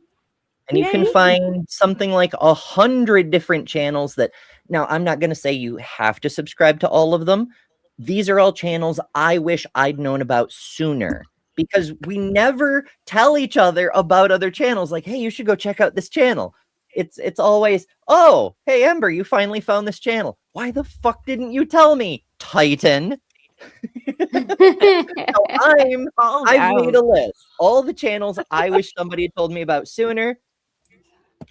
S1: And you can find something like 100 different channels that now I'm not going to say you have to subscribe to all of them. These are all channels I wish I'd known about sooner because we never tell each other about other channels. Like, hey, you should go check out this channel. It's always, oh, hey, Ember, you finally found this channel. Why the fuck didn't you tell me, Titan? So I've made a list. All the channels I wish somebody had told me about sooner.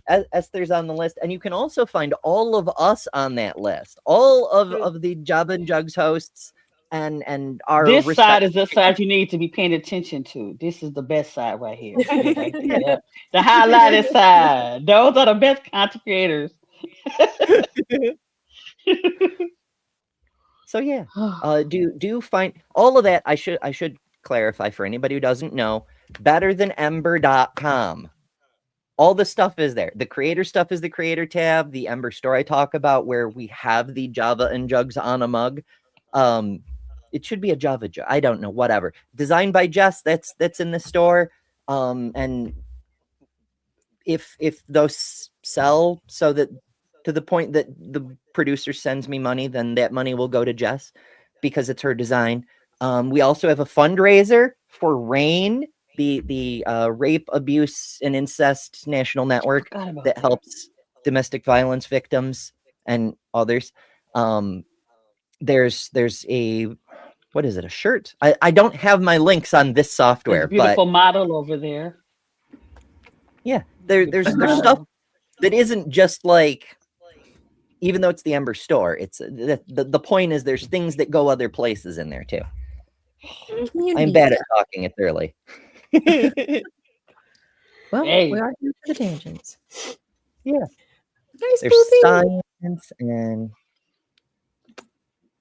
S1: Esther's on the list, and you can also find all of us on that list. All of the Java and Jugs hosts and our
S3: This side is the side you need to be paying attention to. This is the best side right here. Yep. The highlighted side. Those are the best content creators.
S1: So yeah, do find all of that. I should clarify for anybody who doesn't know, betterthanember.com. All the stuff is there. The creator stuff is the creator tab. The Ember store I talk about, where we have the Java and Jugs on a mug. It should be a Java jug. I don't know, whatever. Designed by Jess. That's in the store. And if those sell so that to the point that the producer sends me money, then that money will go to Jess because it's her design. We also have a fundraiser for RAIN, the Rape, Abuse, and Incest National Network that helps domestic violence victims and others. There's a, what is it, a shirt? I don't have my links on this software.
S3: There's a beautiful model over there.
S1: Yeah, there's stuff that isn't just like, even though it's the Ember store, it's the point is there's things that go other places in there too. I'm bad at talking. It's early.
S2: Well,
S3: Hey.
S2: we are here for the tangents.
S1: Yeah.
S2: Nice,
S1: There's
S2: Spoopy.
S1: science and
S2: Good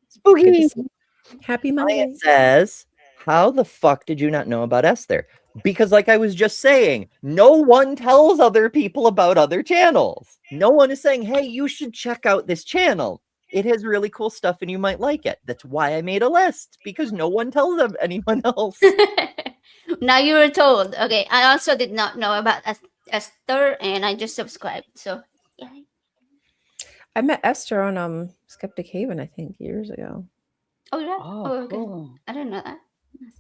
S1: spooky.
S2: to see you. Happy Monday.
S1: Science says, how the fuck did you not know about Esther? Because like I was just saying, no one tells other people about other channels. No one is saying, hey, you should check out this channel. It has really cool stuff and you might like it. That's why I made a list, because no one tells them anyone else.
S5: Now you were told. Okay, I also did not know about Esther, and I just subscribed. So yeah.
S2: I met Esther on Skeptic Haven, I think, years ago.
S5: Oh yeah.
S3: Oh,
S5: Okay.
S3: cool.
S5: I didn't know that.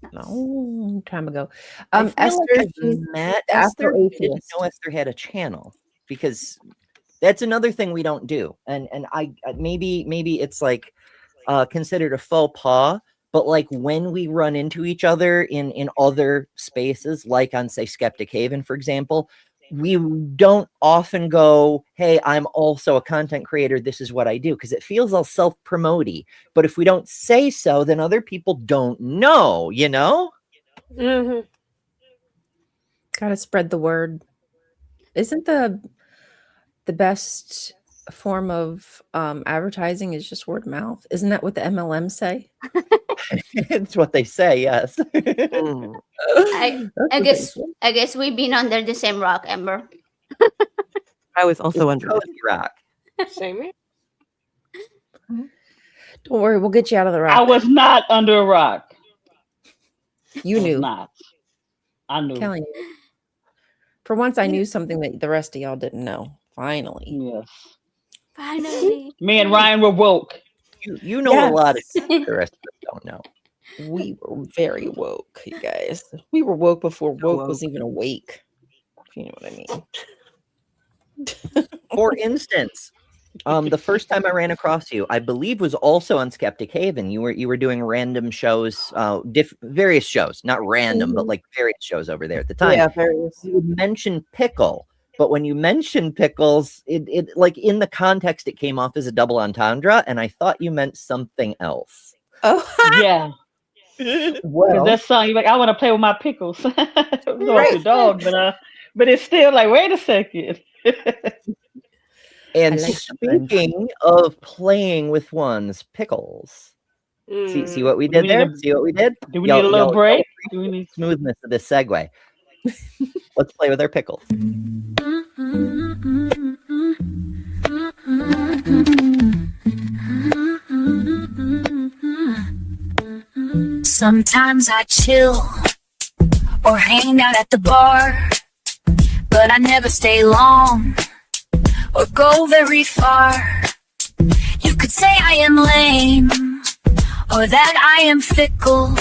S5: That's nice.
S2: Long time ago.
S1: I feel
S2: Esther,
S1: like
S2: she's
S1: I met
S2: the
S1: Esther. I didn't
S2: Afro-atheist.
S1: know Esther had a channel, because that's another thing we don't do. And I maybe it's like considered a faux pas, but like when we run into each other in other spaces, like on say Skeptic Haven, for example, we don't often go, hey, I'm also a content creator, this is what I do, because it feels all self-promoty. But if we don't say so, then other people don't know, you know?
S7: Mm-hmm.
S2: Gotta spread the word. Isn't the best form of advertising is just word of mouth? Isn't that what the MLMs say?
S1: It's what they say, yes.
S5: I guess we've been under the same rock, Ember.
S6: I was also under
S1: Cozy rock.
S7: Same here.
S2: Don't worry, we'll get you out of the rock.
S3: I was not under a rock.
S2: You
S3: I was
S2: knew.
S3: not. I knew.
S2: Kelly knew. For once, I knew something that the rest of y'all didn't know. Finally.
S3: Yes.
S5: Finally.
S3: Me and Ryan were woke.
S1: You know a lot of
S2: Yes.
S1: stuff the rest of us don't know.
S2: We were very woke, you guys. We were woke before woke
S6: woke.
S2: was even awake. If you know what I mean.
S1: For instance, the first time I ran across you, I believe, was also on Skeptic Haven. You were doing random shows, various shows, not random, but like various shows over there at the time.
S2: Yeah, various.
S1: You would mention pickle, but when you mentioned pickles, it like in the context, it came off as a double entendre, and I thought you meant something else.
S2: Oh,
S3: Yeah.
S2: well.
S3: That song, you're like, I want to play with my pickles. It was
S2: Right.
S3: the dog, but it's still like, wait a second.
S1: And
S2: I like
S1: speaking of playing with one's pickles, see what we
S3: Do we
S1: did
S3: need
S1: there?
S3: a-
S1: See what we did?
S3: Do we need a little break? Do we need...
S1: Smoothness of this segue. Let's play with our pickles.
S9: Sometimes I chill or hang out at the bar, but I never stay long or go very far. You could say I am lame or that I am fickle,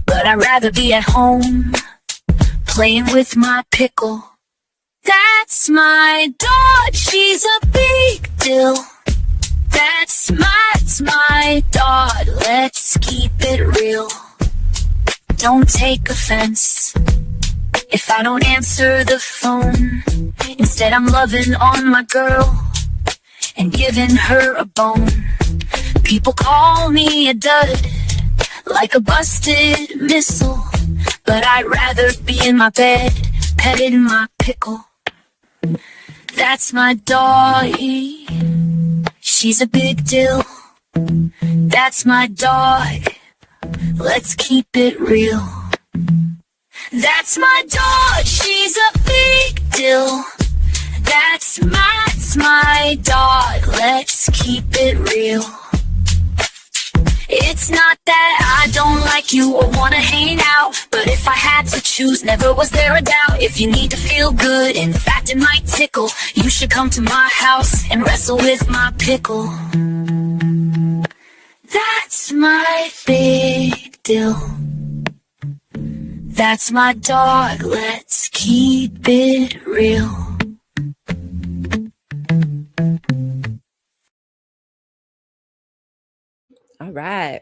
S9: but I'd rather be at home playing with my pickle. That's my dog, she's a big deal. That's my dog, let's keep it real. Don't take offense if I don't answer the phone. Instead, I'm loving on my girl and giving her a bone. People call me a dud, like a busted missile, but I'd rather be in my bed, petting my pickle. That's my doggy, she's a big deal. That's my dog, let's keep it real. That's my dog, she's a big deal. That's my dog, let's keep it real. It's not that I don't like you or wanna hang out, but if I had to choose, never was there a doubt. If you need to feel good, in fact it might tickle, you should come to my house and wrestle with my pickle. That's my big deal. That's my dog, let's keep it real.
S2: All right.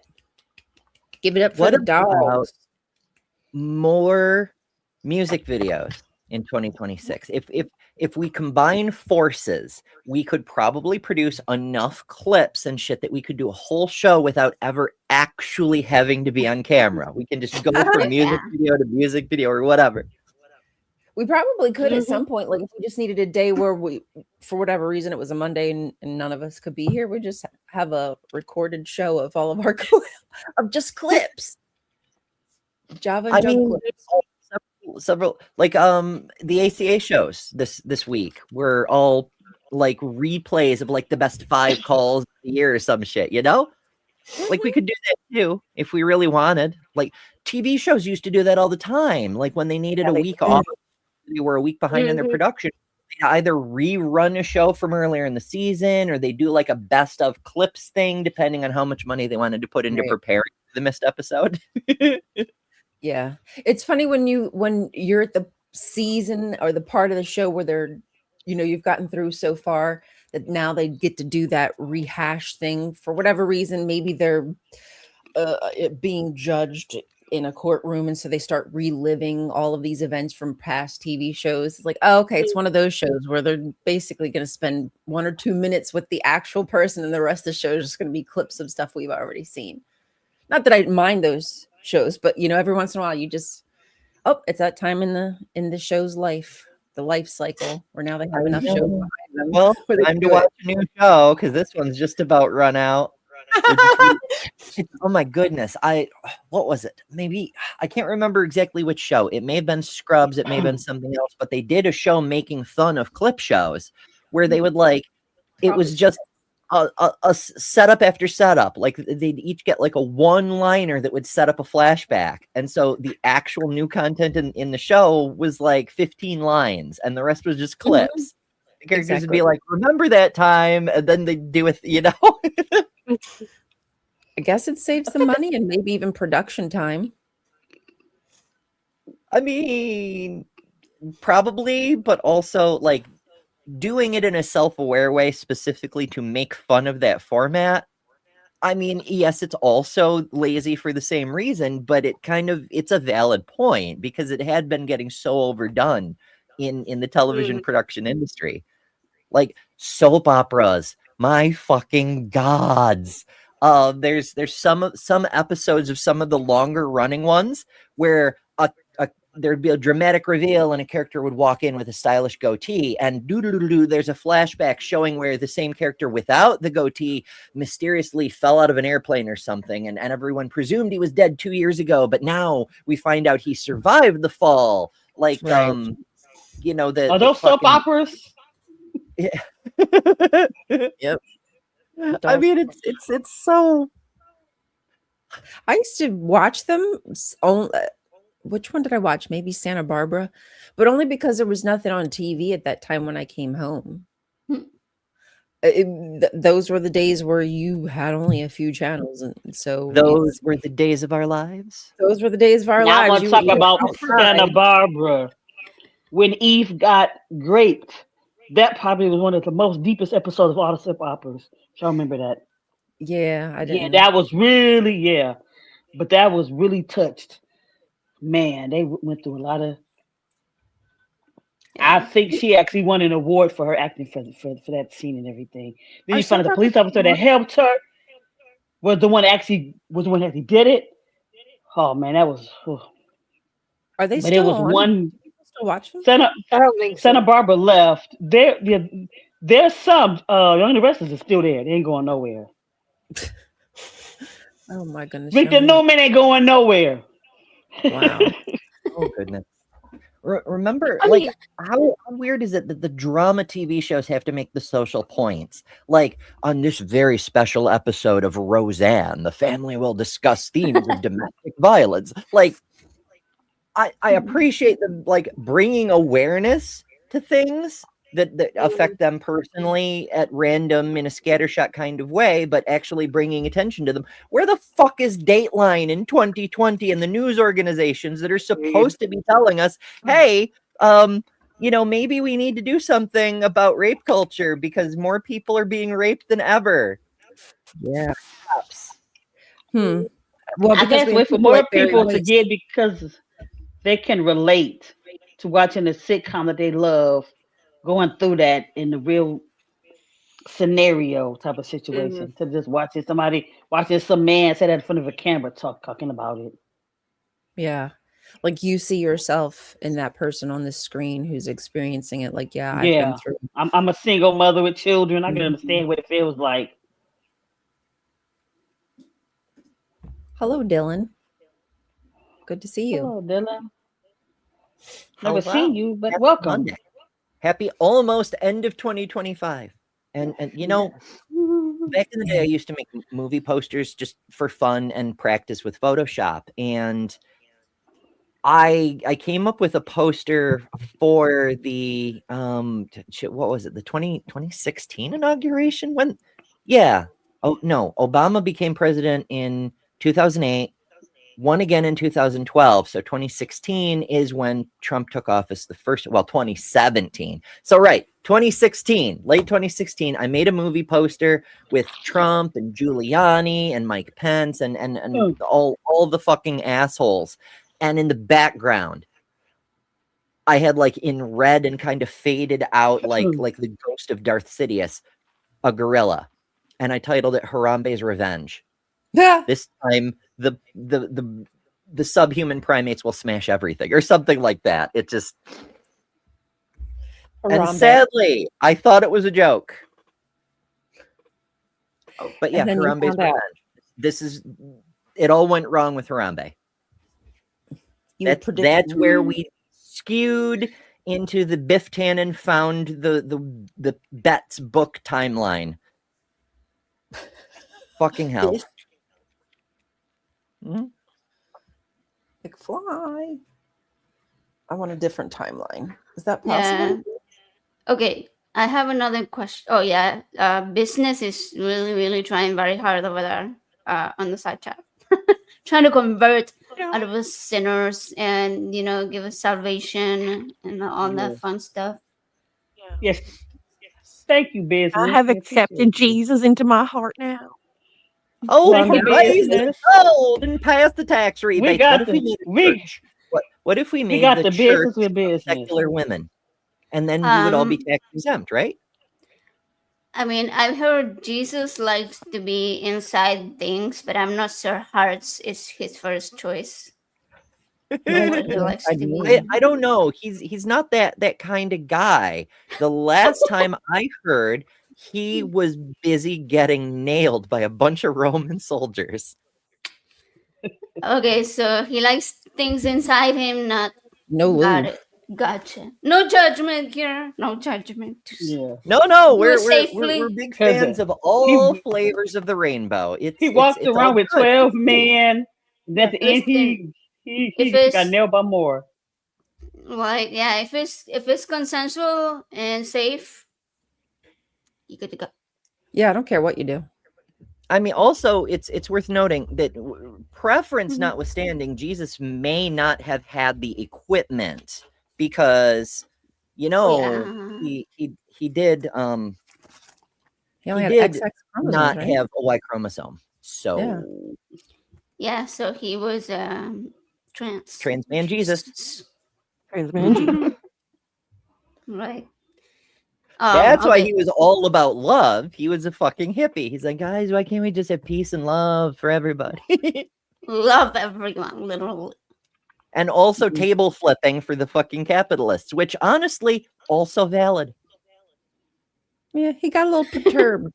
S2: Give it up for
S1: What
S2: the
S1: about
S2: dogs.
S1: more music videos in 2026? If we combine forces, we could probably produce enough clips and shit that we could do a whole show without ever actually having to be on camera. We can just go from music video to music video or whatever.
S2: We probably could at some point, like if we just needed a day where we, for whatever reason, it was a Monday and none of us could be here, we just have a recorded show of all of our of just clips. Java and Jug clips.
S1: Several like the ACA shows this week were all like replays of like the best 5 calls of the year or some shit, you know? Like we could do that too if we really wanted. Like TV shows used to do that all the time. Like when they needed a week off, they were a week behind in their production. They either rerun a show from earlier in the season or they do like a best of clips thing, depending on how much money they wanted to put into preparing the missed episode.
S2: Yeah. It's funny when you're at the season or the part of the show where they're, you know, you've gotten through so far that now they get to do that rehash thing for whatever reason. Maybe they're being judged in a courtroom, and so they start reliving all of these events from past TV shows. It's like, oh, okay, it's one of those shows where they're basically going to spend 1 or 2 minutes with the actual person, and the rest of the show is just going to be clips of stuff we've already seen. Not that I mind those shows, but you know, every once in a while you just, oh, it's that time in the show's life, the life cycle, where now they have enough shows behind them.
S1: Well, time to watch a new show because this one's just about run out. Oh my goodness. What was it? Maybe I can't remember exactly which show. It may have been Scrubs, it may have been something else, but they did a show making fun of clip shows where they would like it was just a setup after setup. Like they'd each get like a one-liner that would set up a flashback. And so the actual new content in the show was like 15 lines and the rest was just clips. The characters would be like, remember that time? And then they'd do it, you know?
S2: I guess it saves some money and maybe even production time.
S1: I mean, probably, but also like doing it in a self-aware way specifically to make fun of that format. I mean, yes, it's also lazy for the same reason, but it's a valid point because it had been getting so overdone in the television production industry. Like soap operas, my fucking gods. There's some episodes of some of the longer running ones where there'd be a dramatic reveal and a character would walk in with a stylish goatee and there's a flashback showing where the same character without the goatee mysteriously fell out of an airplane or something and everyone presumed he was dead 2 years ago, but now we find out he survived the fall. Like you know,
S3: are those soap operas?
S1: Yeah.
S2: Yep.
S1: I mean, it's so.
S2: I used to watch them. Which one did I watch? Maybe Santa Barbara, but only because there was nothing on TV at that time when I came home. Those were the days where you had only a few channels, and so
S1: those were the days of our lives.
S2: Those were the days of our
S3: now
S2: lives.
S3: I'm talking about Santa Barbara when Eve got raped. That probably was one of the most deepest episodes of all the soap operas. Y'all remember that?
S2: Yeah, I didn't.
S3: Yeah, that was really but that was really touched. Man, they went through a lot of. I
S2: Yeah.
S3: think she actually won an award for her acting for that scene and everything. Then
S2: Are
S3: you
S2: some
S3: find out the
S2: purpose
S3: police officer that helped her was the one that actually did it. Oh man, that was.
S2: Are they
S3: But it
S2: still
S3: was
S2: on?
S3: one
S2: People still watch them?
S3: Santa
S4: I don't think
S3: Santa
S4: so.
S3: Barbara left. There's some Young and the Restless is still there. They ain't going nowhere.
S2: Oh my goodness,
S3: Victor
S2: Young and
S3: Newman ain't going nowhere.
S2: wow.
S1: Oh goodness. Remember,
S4: I
S1: like,
S4: mean,
S1: how weird is it that the drama TV shows have to make the social points? Like, on this very special episode of Roseanne, the family will discuss themes of domestic violence. Like, I appreciate them, like, bringing awareness to things that affect them personally at random in a scattershot kind of way, but actually bringing attention to them. Where the fuck is Dateline in 2020 and the news organizations that are supposed to be telling us, hey, maybe we need to do something about rape culture because more people are being raped than ever. Yeah.
S2: Well,
S3: I
S2: because
S3: guess
S2: we have
S3: wait for
S2: people
S3: more
S2: like Barry
S3: people to
S2: Weiss.
S3: get because they can relate to watching a sitcom that they love, going through that in the real scenario type of situation, to just watching some man sit in front of a camera talking about it.
S2: Yeah. Like you see yourself in that person on the screen who's experiencing it. Like, yeah, I've been
S3: Yeah,
S2: through.
S3: I'm a single mother with children. I can
S2: Mhm.
S3: understand what it feels like.
S2: Hello, Dylan. Good to see you.
S3: Hello, Dylan. Never
S1: Hello.
S3: seen you, but
S1: Happy
S3: welcome.
S1: Monday. Happy almost end of 2025. And back in the day, I used to make movie posters just for fun and practice with Photoshop. And I came up with a poster for the what was it, the 2016 inauguration? Obama became president in 2008, won again in 2012. So 2016 is when Trump took office the first, 2017. So right, 2016, late 2016, I made a movie poster with Trump and Giuliani and Mike Pence and all the fucking assholes. And in the background, I had, like, in red and kind of faded out like the ghost of Darth Sidious, a gorilla. And I titled it Harambe's Revenge.
S2: Yeah.
S1: This time the subhuman primates will smash everything or something like that. It just and sadly, I thought it was a joke. But yeah, Harambe's Revenge. It all went wrong with Harambe. That's where we skewed into the Biff Tannen found the Betts book timeline. Fucking hell.
S2: McFly. I want a different timeline. Is that possible?
S5: Yeah. Okay. I have another question. Oh yeah. Business is really, really trying very hard over there on the side chat. Trying to convert out of us sinners and give us salvation and all that fun stuff.
S3: Yes. Thank you, business.
S6: I have accepted Jesus into my heart now.
S1: Oh, praise the soul! Didn't pass the tax rebate. What if we made the church
S3: with
S1: secular women, and then we would all be tax exempt, right?
S5: I mean, I've heard Jesus likes to be inside things, but I'm not sure hearts is his first choice.
S1: I don't know. He's not that kind of guy. The last time I heard, he was busy getting nailed by a bunch of Roman soldiers.
S5: Okay, so he likes things inside him, not
S2: lube.
S5: Gotcha. No judgment here. No judgment.
S3: Yeah.
S1: No. We're big fans of all flavors of the rainbow.
S3: He walked around with 12 men. At the end, he got nailed by more.
S5: Like, yeah, if it's consensual and safe, you good to go.
S2: Yeah, I don't care what you do.
S1: I mean, also, it's worth noting that preference notwithstanding, Jesus may not have had the equipment because, he did
S2: he only had XX chromosomes,
S1: not
S2: right?
S1: have a Y chromosome. So
S5: yeah, so he was trans
S1: man Jesus.
S6: Trans man Jesus.
S5: Right.
S1: That's why
S5: Okay.
S1: he was all about love. He was a fucking hippie. He's like, guys, why can't we just have peace and love for everybody?
S5: Love everyone, literally.
S1: And also table flipping for the fucking capitalists, which honestly also valid.
S2: Yeah, he got a little perturbed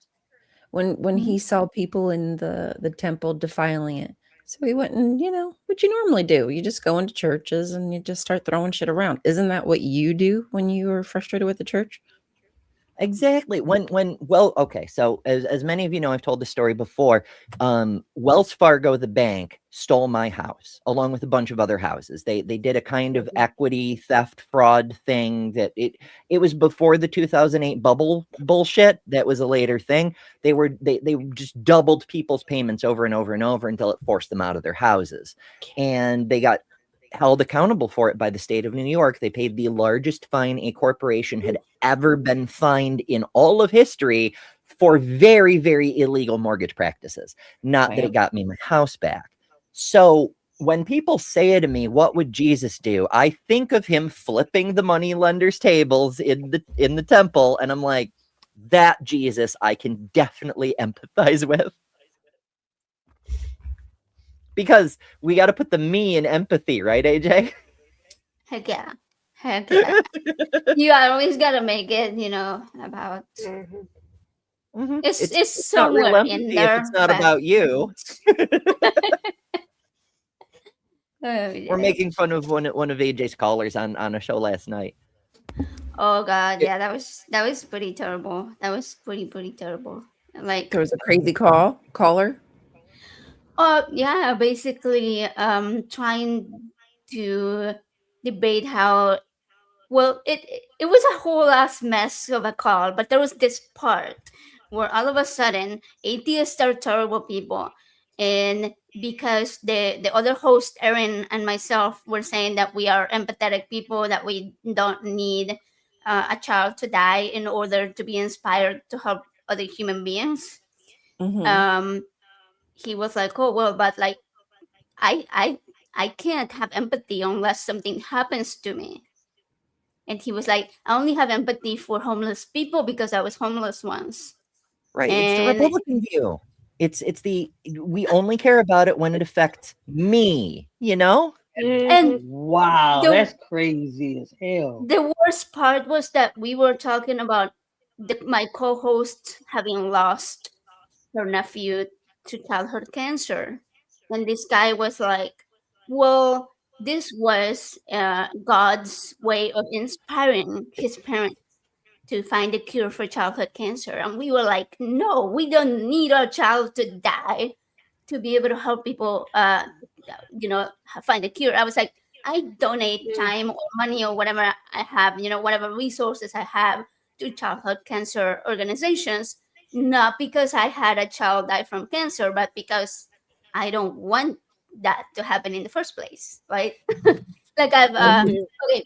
S2: when he saw people in the temple defiling it. So he went and, what you normally do. You just go into churches and you just start throwing shit around. Isn't that what you do when you are frustrated with the church?
S1: Exactly. Well, okay. So as many of you know, I've told the story before. Wells Fargo, the bank, stole my house along with a bunch of other houses. They did a kind of equity theft fraud thing that it was before the 2008 bubble bullshit. That was a later thing. They just doubled people's payments over and over and over until it forced them out of their houses, and they got held accountable for it by the state of New York. They paid the largest fine a corporation had ever been fined in all of history for very, very illegal mortgage practices. Not that it got me my house back. So when people say to me, what would Jesus do? I think of him flipping the money lenders' tables in the temple, and I'm like, that Jesus I can definitely empathize with. Because we got to put the me in empathy, right, AJ?
S5: Heck yeah. Heck yeah. You always gotta make it, about it's somewhere in there.
S1: If it's not about you. We're making fun of one of AJ's callers on a show last night.
S5: Oh god, yeah, that was pretty terrible. That was pretty terrible. Like
S2: there was a crazy caller.
S5: Yeah, basically trying to debate how well it was a whole ass mess of a call, but there was this part where all of a sudden atheists are terrible people, and because the other host Erin and myself were saying that we are empathetic people, that we don't need a child to die in order to be inspired to help other human beings. He was like, oh well, but like I can't have empathy unless something happens to me. And he was like, I only have empathy for homeless people because I was homeless once.
S1: Right. It's the Republican view. It's we only care about it when it affects me,
S5: And
S3: wow, that's crazy as hell.
S5: The worst part was that we were talking about my co-host having lost her nephew to childhood cancer. And this guy was like, well, this was God's way of inspiring his parents to find a cure for childhood cancer. And we were like, no, we don't need our child to die to be able to help people, find a cure. I was like, I donate time or money or whatever I have, whatever resources I have to childhood cancer organizations, not because I had a child die from cancer, but because I don't want that to happen in the first place, right? Like okay,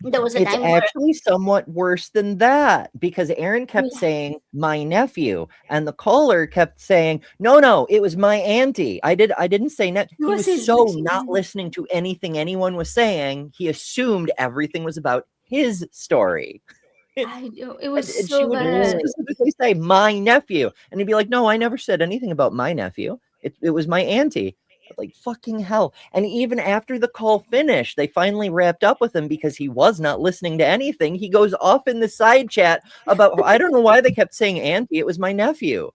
S5: there was a
S1: it's
S5: time
S1: actually somewhat worse than that, because Erin kept saying my nephew, and the caller kept saying no, it was my auntie. I didn't say he was so not listening to anything anyone was saying. He assumed everything was about his story.
S5: I know, it was
S1: and
S5: so
S1: she would
S5: bad.
S1: specifically say my nephew, and he'd be like, no, I never said anything about my nephew. It was my auntie. Like, fucking hell. And even after the call finished, they finally wrapped up with him because he was not listening to anything. He goes off in the side chat about, I don't know why they kept saying auntie. It was my nephew.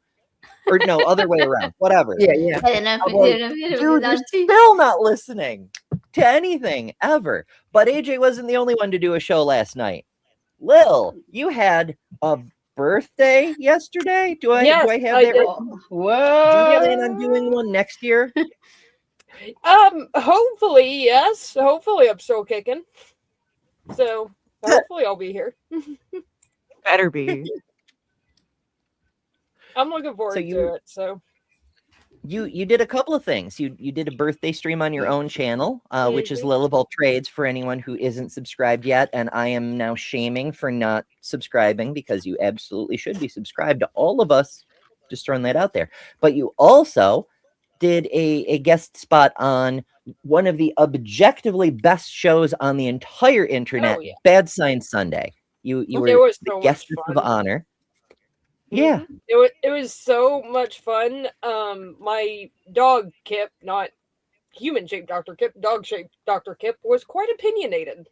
S1: Or no, other way around. Whatever.
S2: Yeah.
S1: Dude, you're still not listening to anything ever. But AJ wasn't the only one to do a show last night. Lil, you had a birthday yesterday? Do I have that right?
S3: What?
S1: Do you plan on doing one next year?
S7: Hopefully, yes. Hopefully I'm still kicking. So hopefully I'll be here.
S6: Better be.
S7: I'm looking forward to it. So
S1: you did a couple of things. You did a birthday stream on your own channel, which is Lilibel Trades for anyone who isn't subscribed yet. And I am now shaming for not subscribing, because you absolutely should be subscribed to all of us. Just throwing that out there. But you also did a guest spot on one of the objectively best shows on the entire internet, Bad Science Sunday. You
S7: It
S1: were
S7: was
S1: the
S7: so much
S1: guest of
S7: fun.
S1: honor. Yeah.
S7: It was so much fun. My dog Kip, not human shaped Dr. Kip, dog shaped Dr. Kip, was quite opinionated.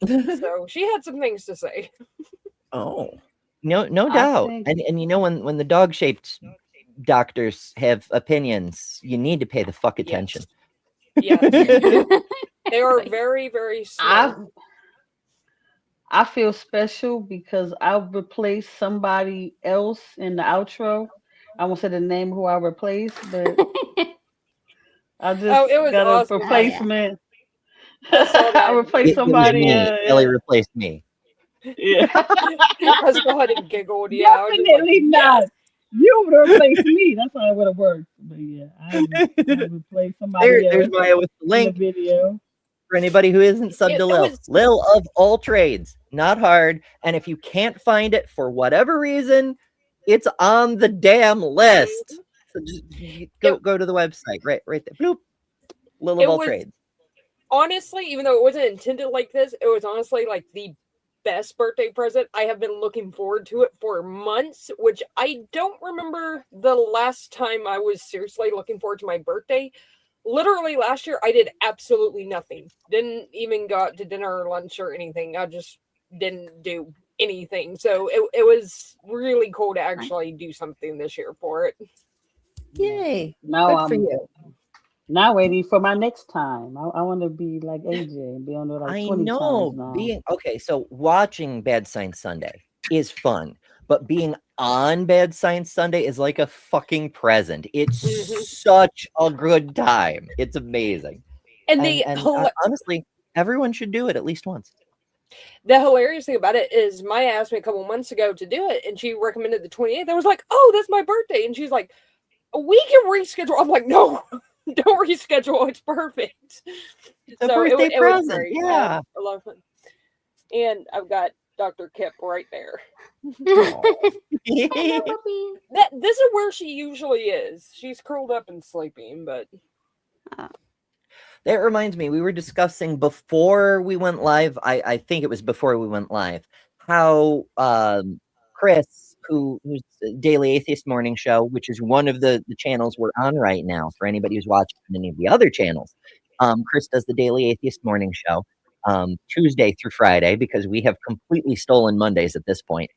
S7: So she had some things to say.
S1: Oh, no
S3: I
S1: doubt.
S3: think
S1: And you know, when the dog shaped doctors have opinions, you need to pay the fuck attention.
S7: Yes.
S3: yeah.
S7: They are very, very
S3: I
S7: smart.
S3: I feel special because I replaced somebody else in the outro. I won't say the name who I replaced, but I just
S7: Oh, it was
S3: got a
S7: awesome.
S5: Oh yeah.
S3: replacement.
S7: I saw
S3: I
S7: that.
S3: replaced
S1: It was
S3: somebody.
S1: me. Ellie replaced me.
S3: Yeah.
S7: I saw it and giggled. Yeah, I was just like,
S3: Definitely not.
S7: yes.
S3: You would have replaced me. That's how it would have worked. But yeah, I replaced somebody
S1: There's
S3: else
S1: Maya with the
S3: in the
S1: link
S3: video.
S1: for anybody who isn't subbed to
S7: It
S1: Lil.
S7: was
S1: Lil of all trades, not hard. And if you can't find it for whatever reason, it's on the damn list. So just go to the website, right there. Bloop. Lil of
S7: It
S1: all
S7: was-
S1: trades.
S7: honestly, even though it wasn't intended like this, it was honestly like the best birthday present. I have been looking forward to it for months, which I don't remember the last time I was seriously looking forward to my birthday. Literally last year, I did absolutely nothing. Didn't even go out to dinner or lunch or anything. I just didn't do anything. So it was really cool to actually do something this year for it.
S2: Yay.
S3: Now
S2: Good for
S3: I'm
S2: you.
S3: now waiting for my next time. I want to be like AJ and be on there like
S1: I
S3: 20
S1: know
S3: times now.
S1: being okay. So watching Bad Science Sunday is fun, but being on Bad Science Sunday is like a fucking present. It's such a good time. It's amazing.
S7: And
S1: Honestly, everyone should do it at least once.
S7: the hilarious thing about it is Maya asked me a couple months ago to do it, and she recommended the 28th. I was like, oh, that's my birthday. And she's like, we can reschedule. I'm like, no, don't reschedule. It's perfect.
S1: It's a birthday
S7: it was
S1: present.
S7: great.
S1: Yeah.
S7: I love it. And I've got Dr. Kip right there.
S5: Hello,
S1: Oh.
S5: puppy.
S7: This is where she usually is. She's curled up and sleeping, but
S1: That reminds me, we were discussing before we went live. I think it was before we went live, how Chris, who's the Daily Atheist Morning Show, which is one of the channels we're on right now for anybody who's watching any of the other channels. Chris does the Daily Atheist Morning Show Tuesday through Friday because we have completely stolen Mondays at this point.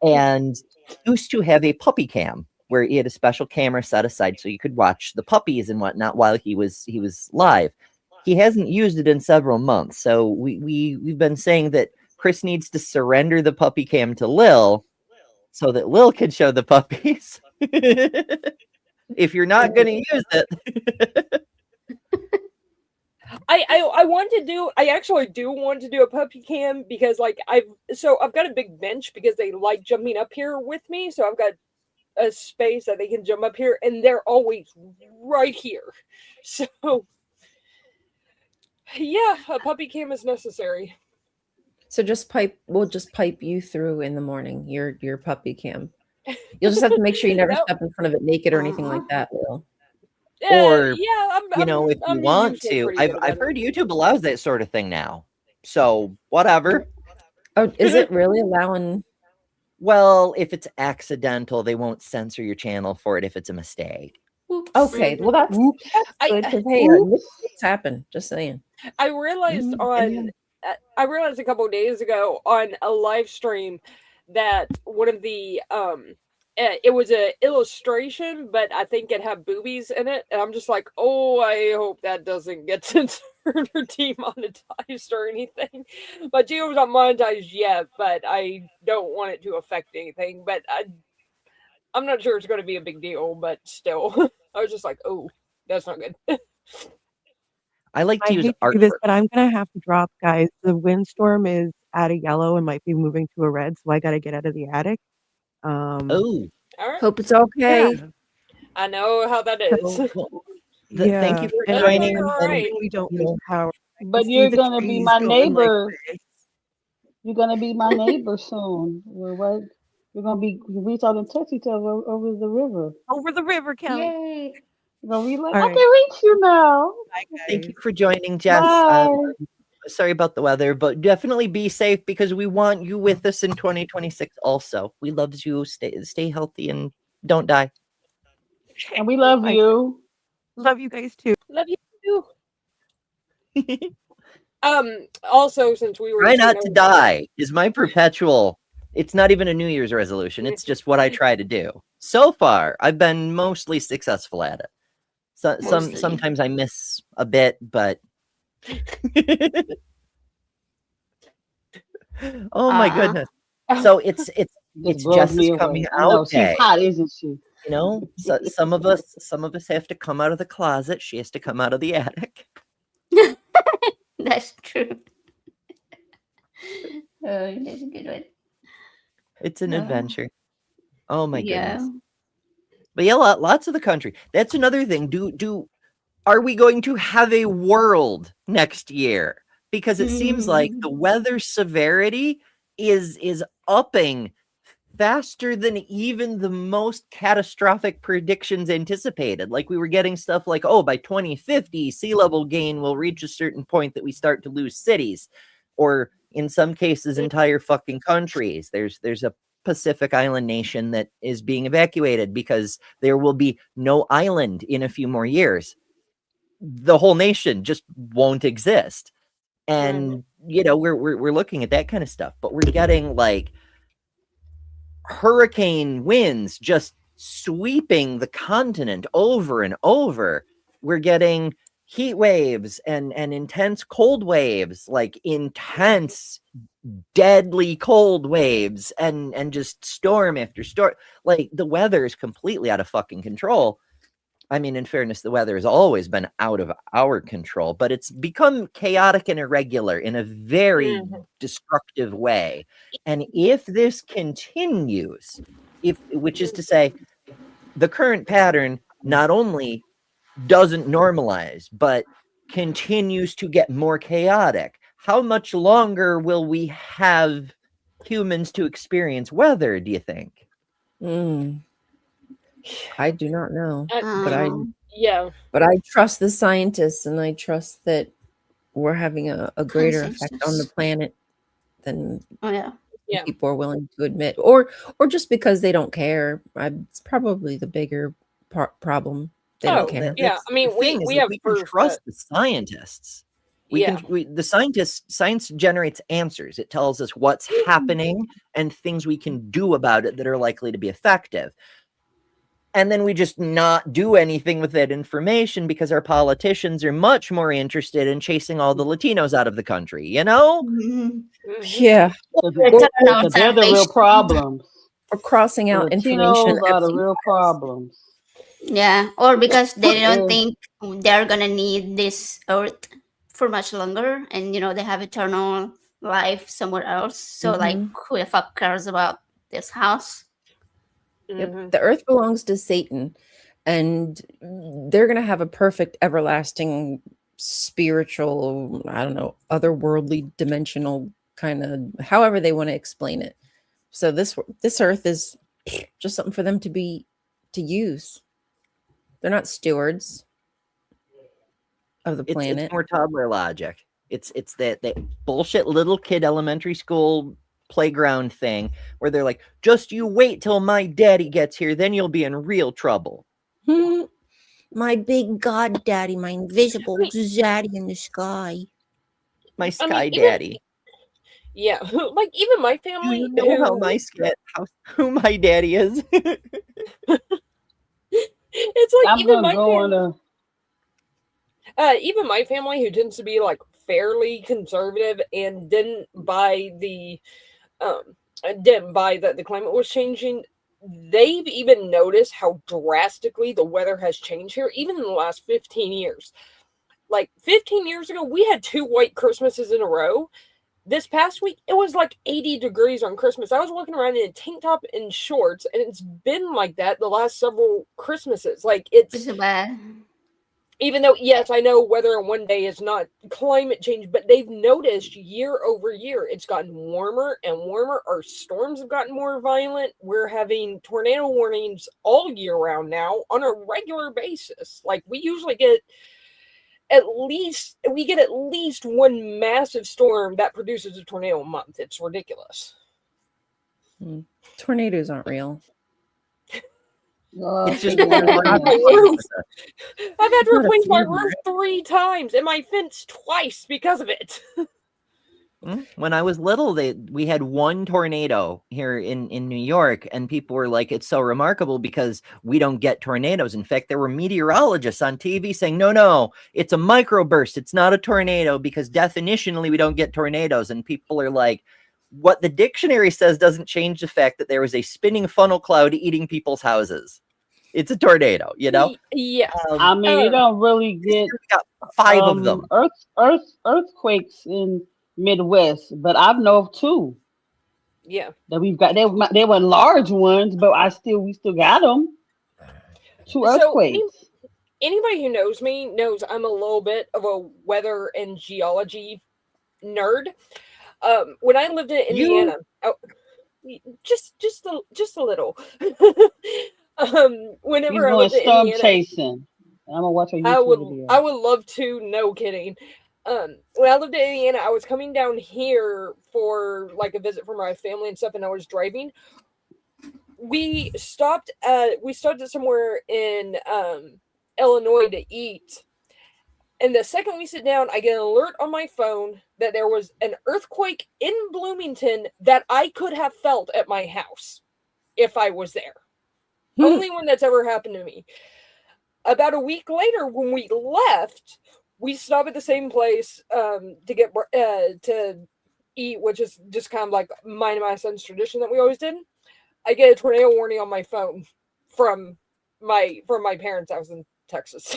S1: And he used to have a puppy cam where he had a special camera set aside so you could watch the puppies and whatnot while he was live. He hasn't used it in several months, so we've been saying that Chris needs to surrender the puppy cam to Lil so that Lil can show the puppies. If you're not going to use it.
S7: I actually do want to do a puppy cam because like I've got a big bench because they like jumping up here with me, so I've got a space that they can jump up here and they're always right here. So yeah, a puppy cam is necessary.
S2: So we'll just pipe you through in the morning, your puppy cam. You'll just have to make sure you never step in front of it naked or anything like that, Will.
S1: Or
S7: yeah,
S1: if you want to, I've heard YouTube allows that sort of thing now. So whatever.
S2: Oh, is it really allowing?
S1: Well, if it's accidental, they won't censor your channel for it if it's a mistake.
S2: Okay, well that's good because hey, mistakes happen. Just saying.
S7: I realized a couple of days ago on a live stream that one of the it was an illustration, but I think it had boobies in it, and I'm just like, oh, I hope that doesn't get censored or demonetized or anything. But Gio's not monetized yet, but I don't want it to affect anything. But I'm not sure it's going to be a big deal, but still, I was just like, oh, that's not good.
S1: I like to use
S6: hate to
S1: art.
S6: do this, but I'm gonna have to drop, guys. The windstorm is at a yellow and might be moving to a red, so I got to get out of the attic.
S1: Oh,
S7: All right.
S2: Hope it's okay.
S6: Yeah.
S7: I know how that is.
S1: Thank you for
S7: And
S1: joining.
S7: you're
S1: And,
S7: right.
S6: We don't lose power.
S3: But
S6: See
S3: you're
S6: the
S3: gonna be
S6: trees
S3: my
S6: going like
S3: neighbor.
S6: this.
S3: You're gonna be my neighbor soon. We're right. We're gonna be reach out and touch each other over the river.
S6: Over the river, Kelly.
S5: Yay.
S3: We're gonna be like,
S6: All
S3: I
S6: right.
S3: can reach you now.
S1: thank you for joining, Jess.
S3: Bye.
S1: sorry about the weather, but definitely be safe because we want you with us in 2026 also. We love you. Stay healthy and don't die.
S3: And we love
S6: I
S3: you.
S6: love you guys too.
S7: Love you. Also, since we were
S1: Try not to
S7: saying-
S1: die is my perpetual. It's not even a New Year's resolution. It's just what I try to do. So far, I've been mostly successful at it. Sometimes I miss a bit, but oh my goodness. So it's
S3: Just blows
S1: Jess's
S3: me away.
S1: coming
S3: I know,
S1: out
S3: she's
S1: day.
S3: hot, isn't she?
S1: You know, so some of us have to come out of the closet. She has to come out of the attic.
S5: That's true. Oh, that's a good one.
S1: It's an adventure. Oh my
S5: Yeah.
S1: goodness. But yeah, lots of the country. That's another thing. Are we going to have a world next year? Because it seems like the weather severity is upping faster than even the most catastrophic predictions anticipated. Like we were getting stuff like, oh, by 2050, sea level gain will reach a certain point that we start to lose cities, or in some cases, entire fucking countries. There's a Pacific island nation that is being evacuated because there will be no island in a few more years. The whole nation just won't exist. And you know, we're looking at that kind of stuff, but we're getting like hurricane winds just sweeping the continent over and over. We're getting heat waves and intense cold waves, like intense deadly cold waves and just storm after storm. Like the weather is completely out of fucking control. I mean, in fairness, the weather has always been out of our control, but it's become chaotic and irregular in a very destructive way. And if this continues, which is to say, the current pattern not only doesn't normalize, but continues to get more chaotic, how much longer will we have humans to experience weather, do you think?
S2: I do not know,
S7: yeah,
S2: but I trust the scientists, and I trust that we're having a greater effect on the planet than people are willing to admit, or just because they don't care. It's probably the bigger problem. They don't care.
S7: Yeah, I mean, we have
S1: we can trust the scientists. Science generates answers. It tells us what's happening and things we can do about it that are likely to be effective. And then we just not do anything with that information because our politicians are much more interested in chasing all the Latinos out of the country, you know?
S2: Yeah.
S3: They're the real problems.
S2: Or crossing out information.
S3: Latinos are the real problems.
S5: Yeah, or because they don't think they're gonna need this earth for much longer, and you know they have eternal life somewhere else. So like, who the fuck cares about this house?
S2: Yep. The earth belongs to Satan, and they're going to have a perfect, everlasting, spiritual, I don't know, otherworldly, dimensional kind of, however they want to explain it. So this earth is just something for them to use. They're not stewards of the planet.
S1: It's more toddler logic. It's that bullshit little kid elementary school playground thing where they're like, just you wait till my daddy gets here, then you'll be in real trouble.
S2: My big god daddy, my invisible daddy in the sky.
S1: My sky daddy.
S7: Yeah, like even my family.
S1: Do you know who my daddy is?
S7: It's like even my family, who tends to be like fairly conservative and didn't buy the climate was changing. They've even noticed how drastically the weather has changed here, even in the last 15 years. Like 15 years ago, we had 2 white Christmases in a row. This past week, it was like 80 degrees on Christmas. I was walking around in a tank top and shorts, and it's been like that the last several Christmases. Like it's
S5: bad.
S7: Even though, yes, I know weather in one day is not climate change, but they've noticed year over year, it's gotten warmer and warmer. Our storms have gotten more violent. We're having tornado warnings all year round now on a regular basis. Like we usually get we get at least one massive storm that produces a tornado a month. It's ridiculous.
S2: Tornadoes aren't real.
S1: It's just
S7: I've had to replace my roof 3 times and my fence twice because of it.
S1: When I was little, we had one tornado here in New York, and people were like, it's so remarkable because we don't get tornadoes. In fact, there were meteorologists on TV saying, no, it's a microburst. It's not a tornado because definitionally we don't get tornadoes. And people are like, what the dictionary says doesn't change the fact that there was a spinning funnel cloud eating people's houses. It's a tornado, you know?
S7: Yeah.
S3: I mean, you don't really get
S1: got 5 of them.
S3: Earthquakes in Midwest, but I've known of 2.
S7: Yeah.
S3: That we've got. They were large ones, but we still got them. 2 earthquakes.
S7: Anybody who knows me knows I'm a little bit of a weather and geology nerd. When I lived in Indiana, just a little. Whenever I lived in
S3: storm
S7: Indiana,
S3: chasing. I'm gonna watch a YouTube video.
S7: I would love to. No kidding. When I lived in Indiana, I was coming down here for like a visit for my family and stuff, and I was driving. We stopped somewhere in Illinois to eat. And the second we sit down, I get an alert on my phone that there was an earthquake in Bloomington that I could have felt at my house if I was there. Only one that's ever happened to me. About a week later, when we left, we stopped at the same place to get to eat, which is just kind of like mine and my son's tradition that we always did. I get a tornado warning on my phone from my parents' house in Texas.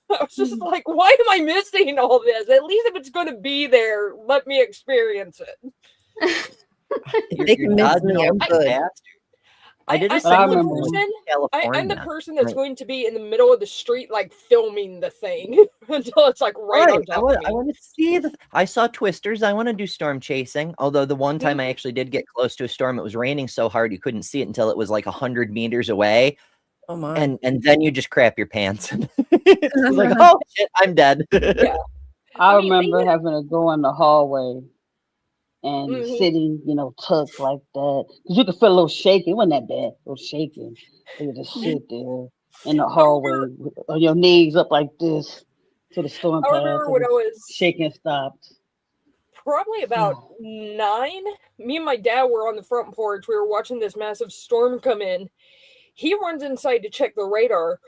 S7: I was just like, why am I missing all this? At least if it's going to be there, let me experience it.
S2: They can miss me. I'm good.
S1: I did a
S7: I'm
S1: California.
S7: the person that's going to be in the middle of the street, like filming the thing until it's like right on top of me.
S1: I want to see I saw Twisters. I want to do storm chasing. Although the one time I actually did get close to a storm, it was raining so hard you couldn't see it until it was like 100 meters away.
S2: Oh my!
S1: And then you just crap your pants. It's like, oh shit, I'm dead.
S3: Yeah. I remember having to go in the hallway and sitting, tucked like that. Because you could feel a little shaking. It wasn't that bad. A little shaking. You just sit there in the hallway with your knees up like this till the storm passed.
S7: I remember when I was
S3: shaking stopped.
S7: Probably about 9. Me and my dad were on the front porch. We were watching this massive storm come in. He runs inside to check the radar,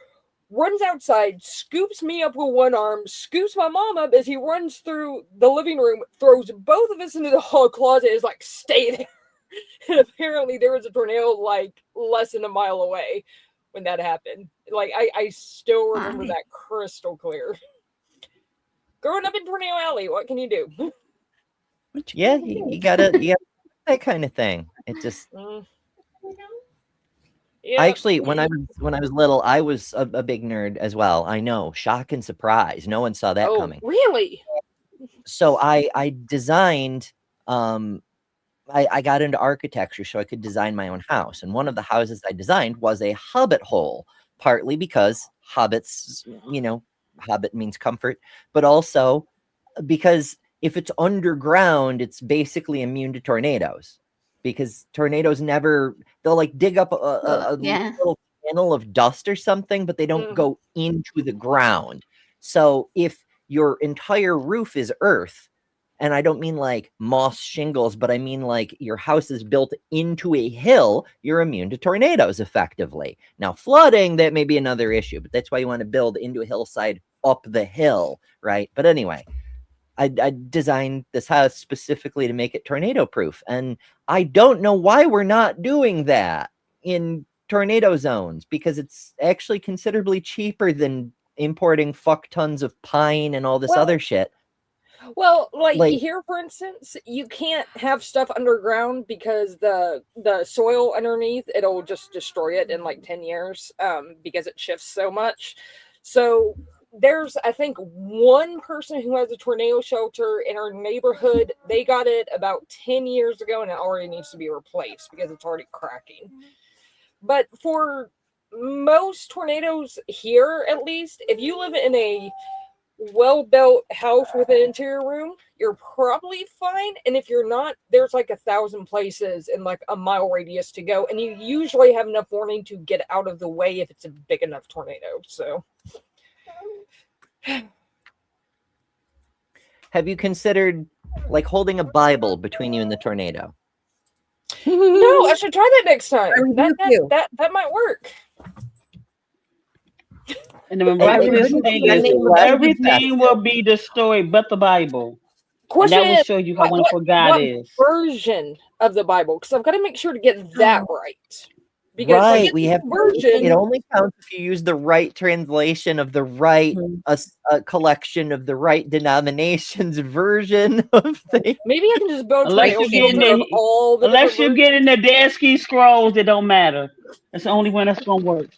S7: runs outside, scoops me up with one arm, scoops my mom up as he runs through the living room, throws both of us into the hall closet, is like, stay there. And apparently there was a tornado like less than a mile away when that happened. Like, I still remember that crystal clear. Growing up in Tornado Alley, what can you do?
S1: Yeah, you gotta that kind of thing. It just...
S7: Yeah.
S1: I actually, when I was little, I was a big nerd as well. I know, shock and surprise. No one saw that coming.
S7: Really?
S1: So I designed. I got into architecture so I could design my own house, and one of the houses I designed was a hobbit hole. Partly because hobbits, hobbit means comfort, but also because if it's underground, it's basically immune to tornadoes. Because tornadoes they'll like dig up a little channel of dust or something, but they don't go into the ground. So if your entire roof is earth, and I don't mean like moss shingles, but I mean like your house is built into a hill, you're immune to tornadoes effectively. Now flooding, that may be another issue, but that's why you want to build into a hillside up the hill, right? But anyway, I designed this house specifically to make it tornado proof. And I don't know why we're not doing that in tornado zones, because it's actually considerably cheaper than importing fuck tons of pine and all this other shit.
S7: Well, like here, for instance, you can't have stuff underground because the soil underneath, it'll just destroy it in like 10 years because it shifts so much. So there's, I think, one person who has a tornado shelter in our neighborhood. They got it about 10 years ago, and it already needs to be replaced because it's already cracking. But for most tornadoes here, at least, if you live in a well-built house with an interior room, you're probably fine. And if you're not, there's like 1,000 places in like a mile radius to go, and you usually have enough warning to get out of the way if it's a big enough tornado. So,
S1: Have you considered like holding a Bible between you and the tornado?
S7: no, I should try that next time.
S2: rebuke you.
S7: That might work.
S3: And the miraculous thing is, everything will be destroyed but the Bible. And that will show you how wonderful God is.
S7: Version of the Bible, because I've got to make sure to get that right. Because
S1: Right, we have
S7: version.
S1: it only counts if you use the right translation of the right a collection of the right denomination's version of things.
S7: Maybe I can just build
S3: Unless you get in the Dead Sea Scrolls, it don't matter. That's the only one that's gonna work.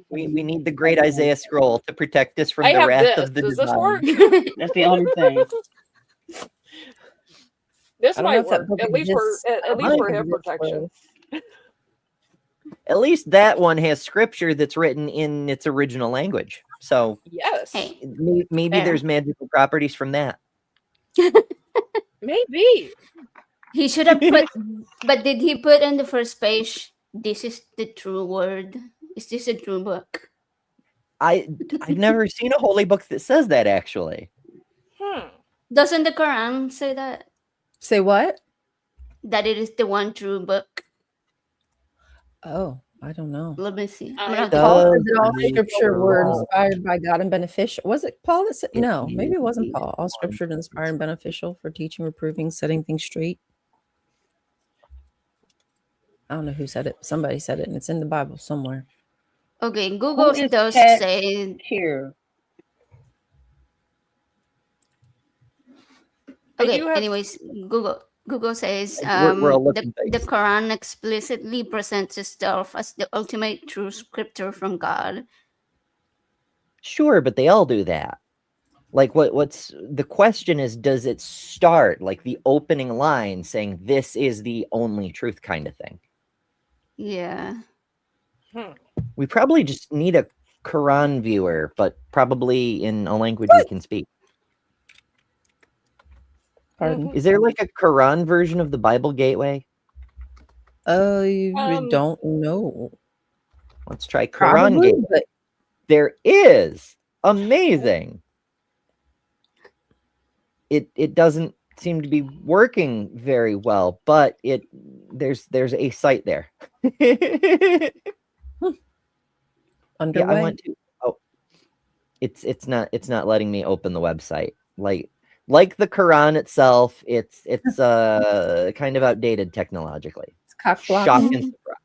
S1: We need the great Isaiah scroll to protect us from
S7: I
S1: the
S7: have
S1: wrath
S7: this.
S1: of the
S7: Does this
S1: divine.
S7: work?
S3: That's the only thing.
S7: This
S2: I don't know
S7: might
S2: if that
S7: work,
S2: book
S7: at least for
S2: exists.
S7: at least for hair protection.
S1: At least that one has scripture that's written in its original language. So
S7: Yes,
S5: Hey,
S1: maybe
S5: fair.
S1: there's magical properties from that.
S7: maybe.
S5: He should have put, but did he put on the first page, this is the true word? Is this a true book?
S1: I've never seen a holy book that says that, actually.
S5: Doesn't the Quran say that?
S2: Say what?
S5: That it is the one true book?
S2: Oh, I don't know.
S5: Let me see. I'm
S7: I
S5: gonna
S2: Paul
S1: Does
S2: said that all
S1: read
S2: scripture
S1: the
S2: were
S1: law.
S2: inspired by God and beneficial. Was it Paul that said?
S1: It
S2: No, maybe it
S1: is
S2: wasn't
S1: the
S2: Paul. All scripture is inspired and beneficial for teaching, reproving, setting things straight. I don't know who said it. Somebody said it, and it's in the Bible somewhere.
S5: Okay, Google
S3: Who is
S5: does
S3: Cat
S5: say.
S3: here?
S5: Okay,
S7: do have-
S5: anyways, Google says
S1: We're all looking
S5: the
S1: things.
S5: Quran explicitly presents itself as the ultimate true scripture from God.
S1: Sure, but they all do that. Like what's the question is, does it start like the opening line saying this is the only truth kind of thing?
S5: Yeah.
S1: We probably just need a Quran viewer, but probably in a language we can speak.
S2: Pardon?
S1: Is there like a Quran version of the Bible Gateway?
S2: I don't know.
S1: Let's try Quran
S2: Probably,
S1: Gateway.
S2: but
S1: There is. Amazing. It doesn't seem to be working very well, but there's a site there.
S2: underway.
S1: Yeah, I want to. Oh, it's not letting me open the website. Like the Quran itself, it's kind of outdated technologically.
S2: It's cock
S1: Shock
S2: blocking.
S1: and surprise.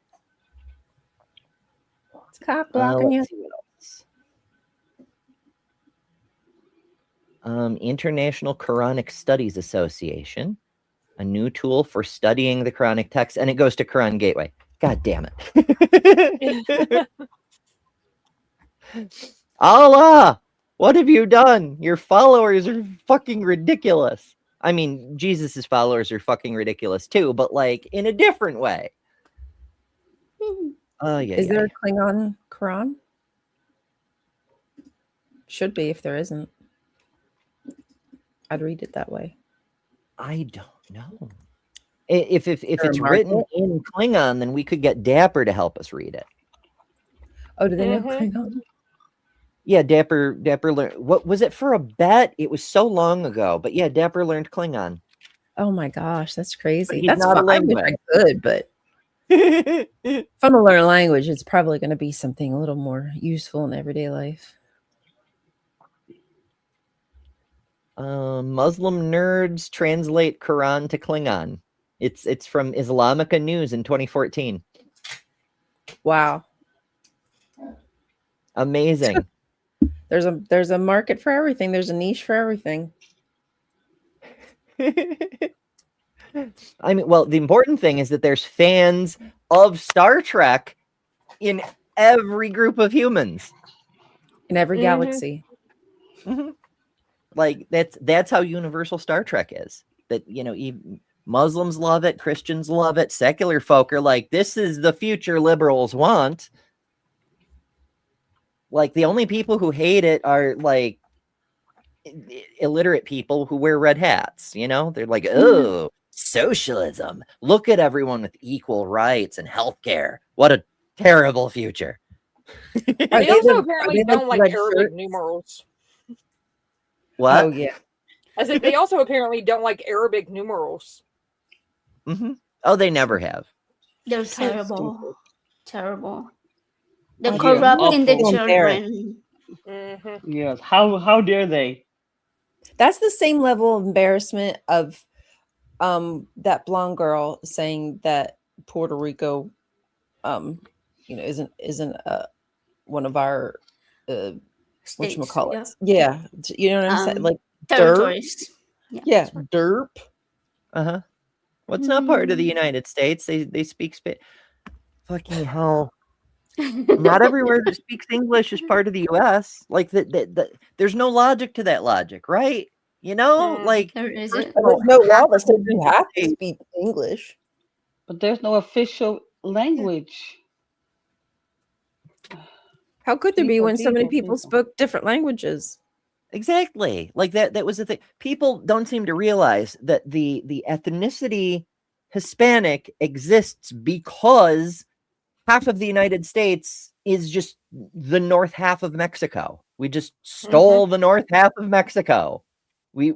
S2: It's cock blocking you.
S1: Let's see what else. International Quranic Studies Association, a new tool for studying the Quranic text, and it goes to Quran Gateway. God damn it. Allah, what have you done? Your followers are fucking ridiculous. I mean, Jesus's followers are fucking ridiculous too, but like in a different way. Oh yeah.
S2: Is there a Klingon Quran? Should be if there isn't. I'd read it that way.
S1: I don't know. If
S2: there
S1: it's
S2: a
S1: written
S2: market?
S1: in Klingon, then we could get Dapper to help us read it.
S2: Oh, do they know Klingon?
S1: Yeah, Dapper learned. What was it for a bet? It was so long ago, but yeah, Dapper learned Klingon.
S2: Oh my gosh, that's crazy.
S1: he's
S2: That's
S1: not a
S2: fine. I wish I
S1: language.
S2: could, but if I'm gonna learn a language, it's probably going to be something a little more useful in everyday life.
S1: Muslim nerds translate Quran to Klingon. It's from Islamica News in 2014.
S2: Wow,
S1: Amazing.
S2: there's a market for everything. There's a niche for everything.
S1: I mean, well, the important thing is that there's fans of Star Trek in every group of humans.
S2: In every galaxy.
S1: Like that's how universal Star Trek is. That even Muslims love it, Christians love it, secular folk are like, this is the future liberals want. Like the only people who hate it are like illiterate people who wear red hats. They're like, oh, socialism. Look at everyone with equal rights and healthcare. What a terrible future.
S7: They also apparently don't like Arabic numerals.
S1: What?
S2: Oh yeah.
S7: I said they also apparently don't like Arabic numerals.
S1: Oh, they never have.
S5: They're
S2: So
S5: terrible.
S2: stupid.
S5: Terrible. They're
S2: Oh,
S5: corrupting the
S3: awful.
S5: children.
S3: Yes. How dare they?
S2: That's the same level of embarrassment of that blonde girl saying that Puerto Rico isn't one of our whatchamacallit. Yeah. You know what I'm saying? Like
S5: territories.
S2: Yeah, derp.
S1: What's not part of the United States? They speak fucking hell. Not everywhere that speaks English is part of the U.S. Like there's no logic to that logic, right? Like
S5: There isn't.
S2: There's no law that says you have to speak English.
S3: But there's no official language.
S2: How could there be when so many
S3: people.
S2: people spoke different languages?
S1: Exactly. Like that was the thing. People don't seem to realize that the ethnicity Hispanic exists because half of the United States is just the north half of Mexico. We just stole the north half of Mexico. We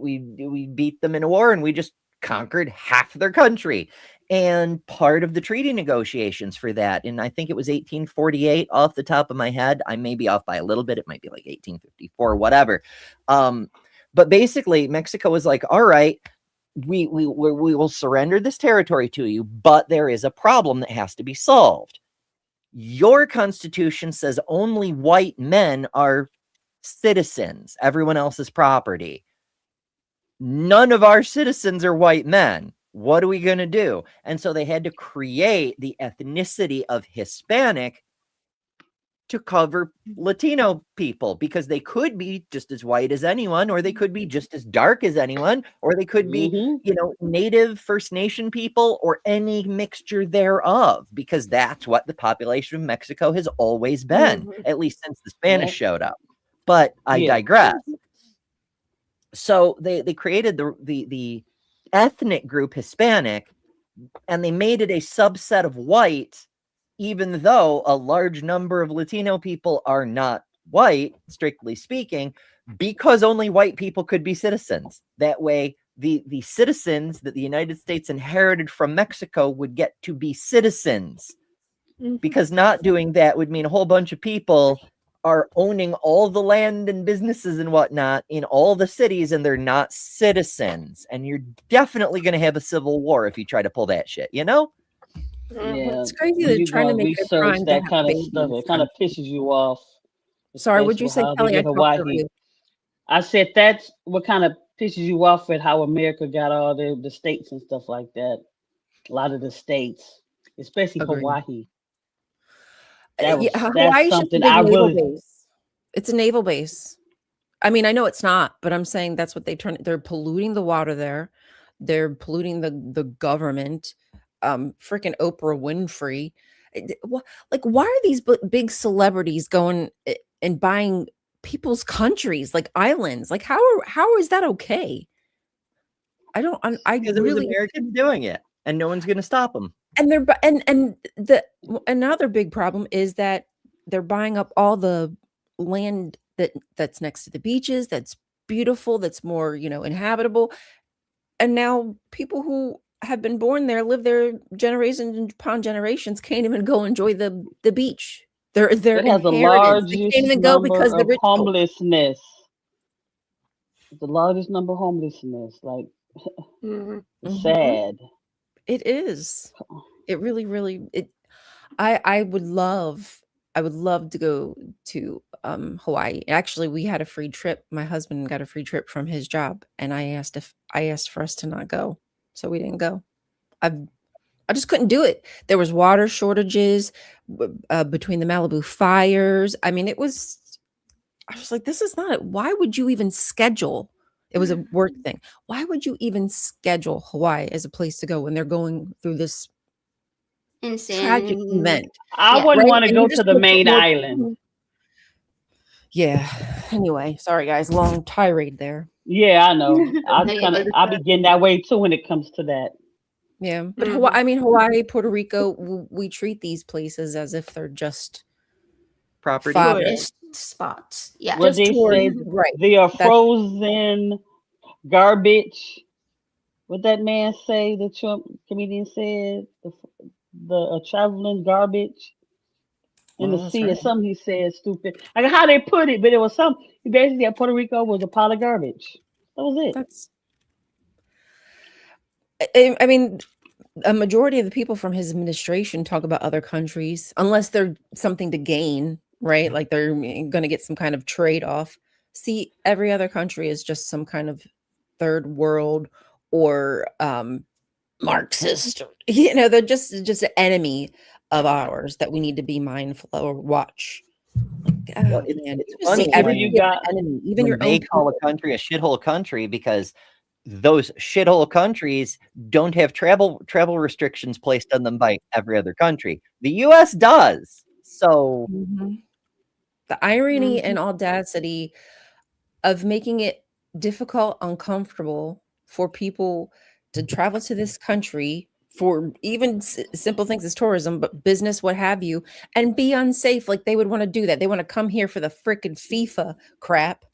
S1: beat them in a war and we just conquered half their country. And part of the treaty negotiations for that, and I think it was 1848 off the top of my head. I may be off by a little bit. It might be like 1854, whatever. But basically, Mexico was like, all right, we will surrender this territory to you, but there is a problem that has to be solved. Your constitution says only white men are citizens. Everyone else is property. None of our citizens are white men. What are we going to do? And so they had to create the ethnicity of Hispanic to cover Latino people, because they could be just as white as anyone, or they could be just as dark as anyone, or they could be, native First Nation people, or any mixture thereof, because that's what the population of Mexico has always been, at least since the Spanish showed up. But I digress. So they created the ethnic group Hispanic, and they made it a subset of white, even though a large number of Latino people are not white, strictly speaking, because only white people could be citizens. That way, the citizens that the United States inherited from Mexico would get to be citizens, because not doing that would mean a whole bunch of people are owning all the land and businesses and whatnot in all the cities, and they're not citizens. And you're definitely going to have a civil war if you try to pull that shit,
S3: Yeah,
S2: It's crazy they're trying to make it a crime
S3: that
S2: to
S3: kind
S2: have
S3: of stuff.
S2: babies.
S3: It kind of pisses you off.
S2: Sorry, what'd you say,
S3: How they
S2: Kelly?
S3: get
S2: I talked
S3: Hawaii.
S2: over you.
S3: I said that's what kind of pisses you off at how America got all the states and stuff like that. A lot of the states, especially
S2: Agreed.
S3: Hawaii.
S2: Hawaii
S3: That's
S2: should
S3: something
S2: be a
S3: I
S2: naval
S3: really.
S2: base. It's a naval base. I mean, I know it's not, but I'm saying that's what they're polluting the water there. They're polluting the government. Freaking Oprah Winfrey. Like, why are these big celebrities going and buying people's countries, like islands? Like, how is that okay? I
S1: because it was Americans doing it, and no one's going to stop them.
S2: And another big problem is that they're buying up all the land that's next to the beaches, that's beautiful, that's more inhabitable, and now people who have been born there, live there generations upon generations, can't even go enjoy the beach. They're
S3: It has the
S2: inheritance. They can't
S3: largest
S2: even go
S3: number
S2: because the
S3: of
S2: rich folk.
S3: homelessness. The largest number of homelessness. Like, sad.
S2: It is. It really, really. I would love to go to Hawaii. Actually, we had a free trip. My husband got a free trip from his job, and I asked for us to not go, so we didn't go. I just couldn't do it. There was water shortages between the Malibu fires. I mean, I was like, this is not it. Why would you even schedule? It was a work thing. Why would you even schedule Hawaii as a place to go when they're going through this tragic event?
S3: I wouldn't want to
S2: And
S3: go
S2: you
S3: to
S2: just
S3: the
S2: look at
S3: main
S2: more-
S3: island.
S2: Yeah. Anyway, sorry guys, long tirade there.
S3: Yeah, I know.
S5: No, you're good.
S3: I be getting that way too when it comes to that.
S2: Yeah, but
S4: Mhm.
S2: Hawaii, Puerto Rico, we treat these places as if they're just
S1: Property.
S2: fab-
S5: Tourist spots. Yeah.
S3: Where
S2: just
S3: they
S2: tours,
S3: say
S2: right?
S3: they are
S2: That's
S3: frozen garbage. What that man say? The Trump comedian said the traveling garbage in the
S2: well, that's
S3: sea or
S2: right.
S3: something. He said stupid. Like how they put it, but it was some. He basically said Puerto Rico was a pile of garbage. That was it.
S2: That's. I mean, a majority of the people from his administration talk about other countries, unless they're something to gain, right? Like they're going to get some kind of trade off. See, every other country is just some kind of third world or Marxist. They're just an enemy of ours that we need to be mindful of or watch.
S1: Well,
S2: Oh, man.
S1: it's
S2: Just see
S1: funny
S2: everybody
S3: you
S2: as an
S3: got
S2: enemy, even
S1: when
S2: your
S1: they
S2: own
S1: call a
S2: people.
S1: country a shithole country because those shithole countries don't have travel restrictions placed on them by every other country. The U.S. does. So
S2: Mhm. The irony
S4: Mhm.
S2: and audacity of making it difficult, uncomfortable for people to travel to this country for even simple things as tourism, but business, what have you, and be unsafe. Like they would want to do that. They want to come here for the freaking FIFA crap,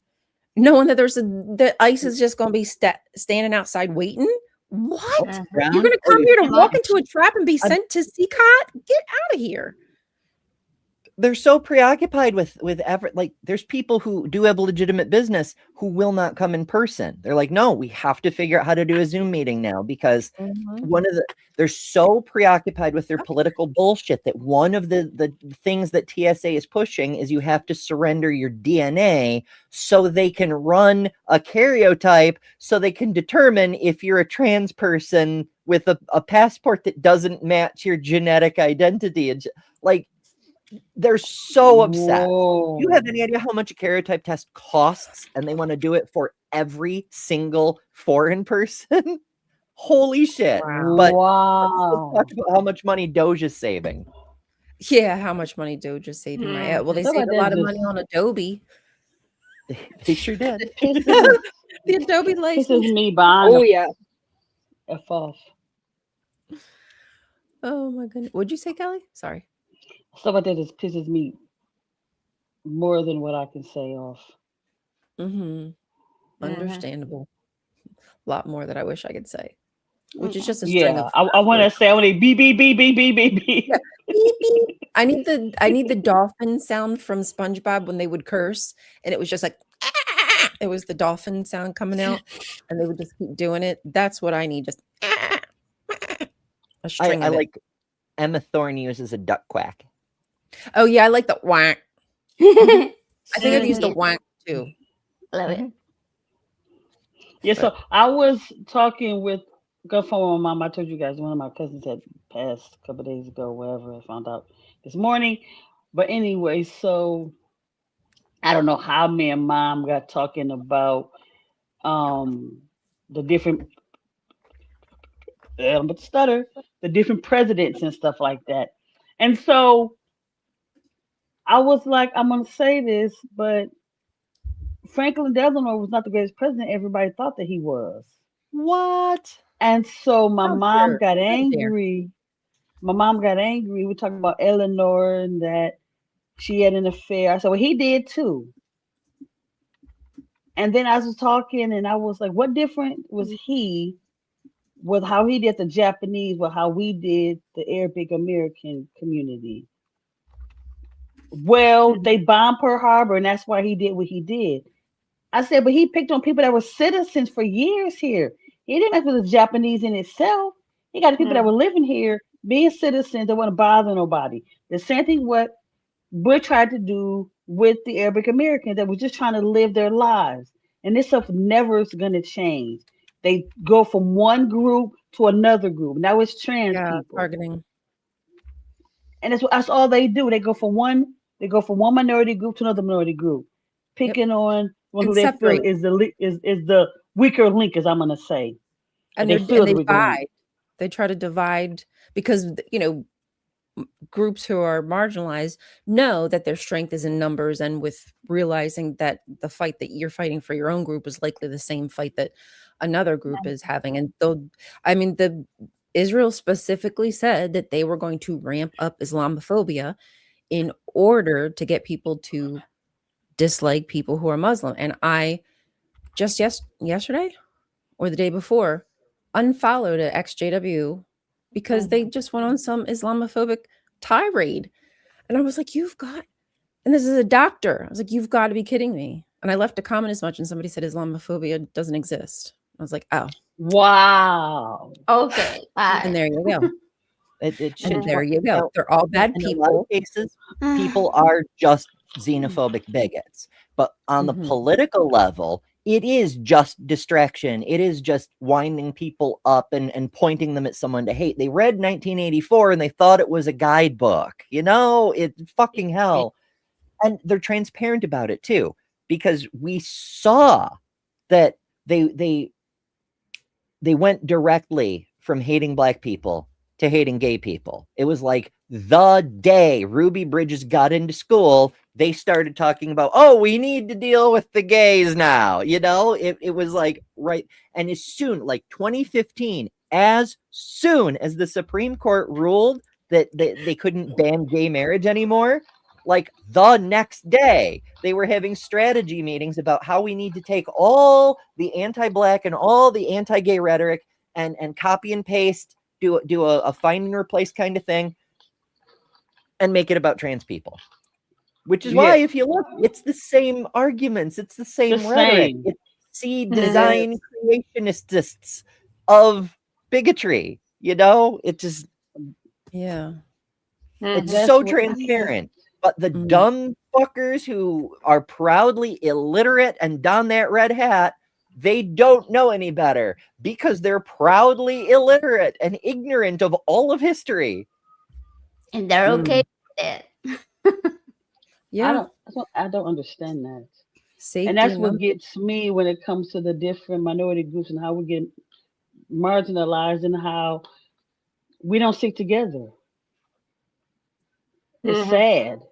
S2: knowing that the ICE is just going to be standing outside waiting. What?
S5: Uh-huh.
S2: You're going to
S1: or
S2: come here to
S5: Come
S2: walk
S5: on.
S2: into a trap and be
S1: I'm-
S2: sent to CCOT? Get out of here.
S1: they're so preoccupied with like there's people who do have legitimate business who will not come in person. They're like, no, we have to figure out how to do a Zoom meeting now because they're so preoccupied with their political bullshit that one of the things that TSA is pushing is you have to surrender your DNA so they can run a karyotype so they can determine if you're a trans person with a passport that doesn't match your genetic identity. And like they're so obsessed. You have any idea how much a karyotype test costs and they want to do it for every single foreign person? Holy shit.
S2: Wow.
S1: But let's
S3: Wow.
S1: talk about how much money Doge is saving.
S2: Yeah, how much money Doge is saving my well, they
S3: Stuff
S2: saved
S3: like
S2: a lot
S3: that
S2: of money
S3: just
S2: on Adobe.
S1: They sure did.
S3: pisses
S2: The Adobe
S3: pisses
S2: license.
S3: me behind
S7: Oh yeah.
S3: the F off.
S2: Oh my goodness. What'd you say, Kelly? Sorry.
S3: Stuff like that just pisses me more than what I can say off.
S2: Mm-hmm. Understandable. A lot more that I wish I could say. Which is just a string
S3: Yeah,
S2: of
S3: I want to
S2: words.
S3: say I want to beep beep beep beep beep beep beep.
S2: Yeah. Beep, beep. I need the dolphin sound from SpongeBob when they would curse, and it was just like it was the dolphin sound coming out, and they would just keep doing it. That's what I need. Just a string
S1: I
S2: of it.
S1: like Emma Thorne uses a duck quack.
S2: Oh yeah, I like the whack. I think I've used the whack too.
S5: Love it.
S3: Yeah, so I was talking with girl from my mom. I told you guys one of my cousins had passed a couple days ago, whatever. I found out this morning. But anyway, so I don't know how me and mom got talking about the different but stutter, the different presidents and stuff like that. And so I was like, I'm gonna say this, but Franklin Delano was not the greatest president everybody thought that he was.
S1: What?
S3: And so my
S2: How
S3: mom
S2: dare.
S3: got
S2: How dare.
S3: angry. My mom got angry. We talking about Eleanor and that she had an affair. I said, well, he did too. And then I was talking and I was like, what different was he with how he did the Japanese with how we did the Arabic American community? Well, they bombed Pearl Harbor and that's why he did what he did. I said, but he picked on people that were citizens for years here. He didn't mess with the Japanese in itself. He got the people that were living here, being citizens, that want to bother nobody. The same thing what Bush tried to do with the Arabic Americans that was just trying to live their lives. And this stuff never is going to change. They go from one group to another group. Now it's trans people.
S2: Targeting.
S3: And that's all they do. They go from one minority group to another minority group, picking on one who
S2: And
S3: they feel
S2: separate.
S3: is the weaker link, as I'm gonna say.
S2: And
S3: they
S2: they
S3: feel the weaker
S2: divide.
S3: link.
S2: They try to divide because groups who are marginalized know that their strength is in numbers, and with realizing that the fight that you're fighting for your own group is likely the same fight that another group is having. And though, I mean, the Israel specifically said that they were going to ramp up Islamophobia in order to get people to dislike people who are Muslim. And I just yesterday or the day before unfollowed an XJW because they just went on some Islamophobic tirade. And I was like, and this is a doctor. I was like, you've got to be kidding me. And I left a comment as much, and somebody said Islamophobia doesn't exist. I was like, oh.
S3: Wow.
S5: Okay.
S2: And there you go.
S1: It should.
S2: And there you go. They're all bad
S1: in
S2: people.
S1: a lot of cases, people are just xenophobic bigots. But on the political level, it is just distraction. It is just winding people up and pointing them at someone to hate. They read 1984 and they thought it was a guidebook. You know, it's fucking hell. And they're transparent about it too, because we saw that they went directly from hating Black people to hating gay people. It was like the day Ruby Bridges got into school, they started talking about, oh, we need to deal with the gays now. You know, it was like, right. And as soon, like 2015, as soon as the Supreme Court ruled that they couldn't ban gay marriage anymore, like the next day, they were having strategy meetings about how we need to take all the anti-Black and all the anti-gay rhetoric and copy and paste, do a find and replace kind of thing, and make it about trans people. Which is why, if you look, it's the same arguments, it's the same rhetoric. It's seed design creationists of bigotry. You know, it just it's so transparent. But the dumb fuckers who are proudly illiterate and don that red hat, they don't know any better because they're proudly illiterate and ignorant of all of history.
S5: And they're okay with it.
S3: I don't understand that.
S2: Safety,
S3: and that's what gets me when it comes to the different minority groups and how we get marginalized and how we don't stick together. It's sad.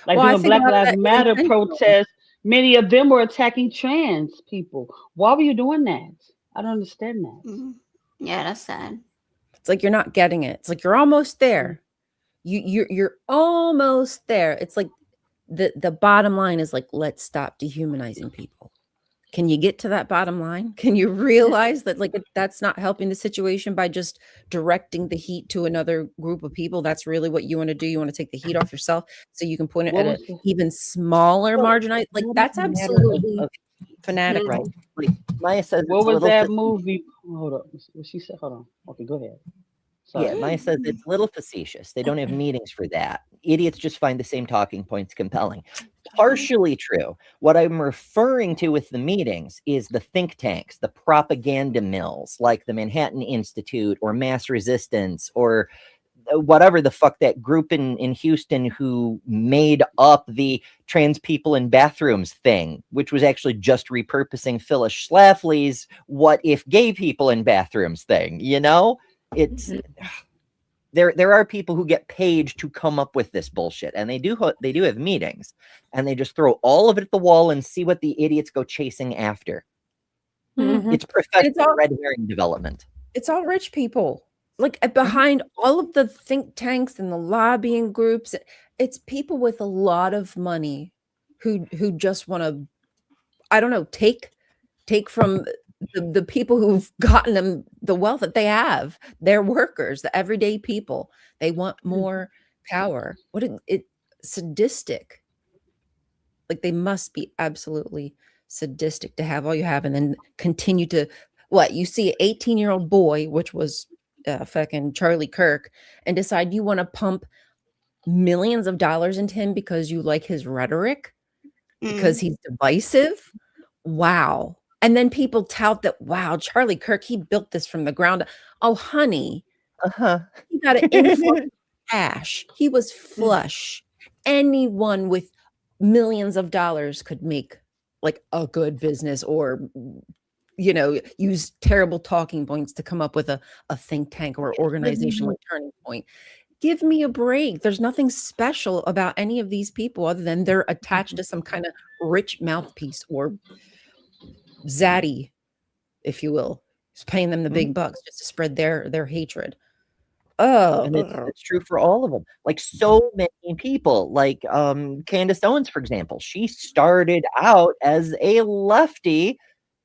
S3: Like during Black Lives Matter protests, many of them were attacking trans people. Why were you doing that? I don't understand that.
S5: Yeah, that's sad.
S2: It's like you're not getting it. It's like you're almost there. You're almost there. It's like the bottom line is like, let's stop dehumanizing people. Can you get to that bottom line? Can you realize that like that's not helping the situation by just directing the heat to another group of people? That's really what you want to do. You want to take the heat off yourself so you can point it at an even smaller marginalized. Like that's absolutely fanatical.
S1: Right. Like, Maya says,
S3: what was that movie? Hold on. What she said? Hold on. Okay, go ahead. Sorry.
S1: Yeah, Maya says it's a little facetious. They don't have meetings for that. Idiots just find the same talking points compelling. Partially true. What I'm referring to with the meetings is the think tanks, the propaganda mills, like the Manhattan Institute or Mass Resistance or whatever the fuck that group in Houston who made up the trans people in bathrooms thing, which was actually just repurposing Phyllis Schlafly's "What if gay people in bathrooms" thing. You know, it's there are people who get paid to come up with this bullshit, and they do have meetings, and they just throw all of it at the wall and see what the idiots go chasing after. It's professional red herring development.
S2: It's all rich people. Like behind all of the think tanks and the lobbying groups, it's people with a lot of money who just want to, I don't know, take from the people who've gotten them the wealth that they have. They're workers, the everyday people. They want more power. It sadistic. Like they must be absolutely sadistic to have all you have and then continue to you see an 18-year-old boy, which was fucking Charlie Kirk, and decide you want to pump millions of dollars into him because you like his rhetoric, because he's divisive. Wow. And then people tout that, wow, Charlie Kirk, he built this from the ground up. Oh, honey. He got an influx of cash. He was flush. Anyone with millions of dollars could make like a good business or use terrible talking points to come up with a think tank or organization like Turning Point. give me a break. There's nothing special about any of these people other than they're attached to some kind of rich mouthpiece or zaddy, if you will. It's paying them the big bucks just to spread their hatred. Oh,
S1: and it's true for all of them. Like so many people, like Candace Owens, for example, she started out as a lefty,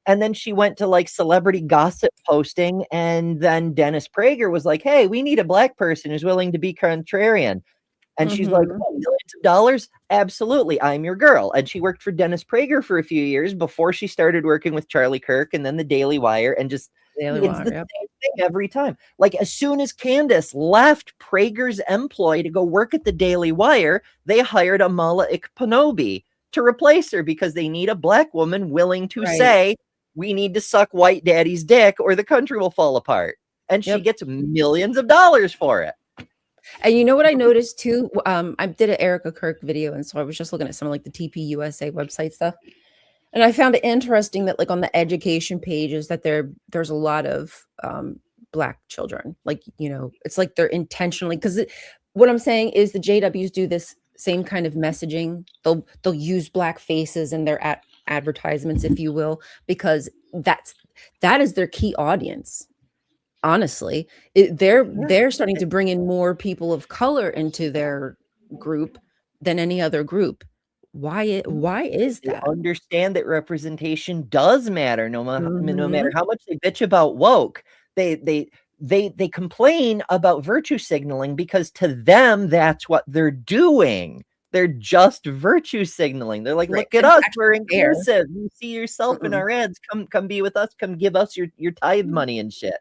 S1: and then she went to like celebrity gossip posting, and then Dennis Prager was like, "Hey, we need a black person who's willing to be contrarian." And she's like, "Oh, millions of dollars? Absolutely, I'm your girl." And she worked for Dennis Prager for a few years before she started working with Charlie Kirk and then the Daily Wire, and just
S2: Daily
S1: it's
S2: Wire,
S1: the
S2: yep.
S1: same thing every time. Like as soon as Candace left Prager's employ to go work at the Daily Wire, they hired Amala Ikpanobi to replace her because they need a black woman willing to say, "We need to suck white daddy's dick or the country will fall apart." And she gets millions of dollars for it.
S2: And you know what I noticed too? I did an Erica Kirk video, and so I was just looking at some of like the TP USA website stuff. And I found it interesting that like on the education pages that there's a lot of black children. Like, you know, it's like they're intentionally, because what I'm saying is the JWs do this same kind of messaging. They'll use black faces in their advertisements, if you will, because that is their key audience. Honestly, they're starting to bring in more people of color into their group than any other group. Why is that?
S1: They understand that representation does matter, no matter how much they bitch about woke. They complain about virtue signaling because to them that's what they're doing. They're just virtue signaling. They're like, "Look at us, we're inclusive. You see yourself in our ads. Come be with us. Come give us your tithe money and shit."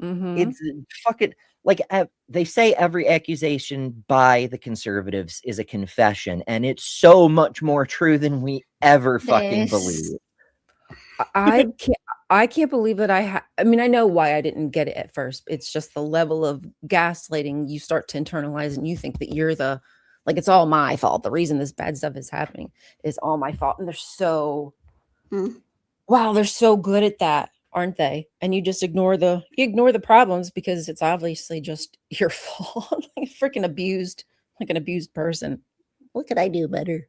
S1: It's fucking like they say every accusation by the conservatives is a confession, and it's so much more true than we ever fucking believe.
S2: I can't believe that I mean, I know why I didn't get it at first. It's just the level of gaslighting you start to internalize, and you think that you're like, it's all my fault. The reason this bad stuff is happening is all my fault. And they're so they're so good at that, aren't they? And you just ignore the problems because it's obviously just your fault. Like freaking abused, like an abused person. What could I do better?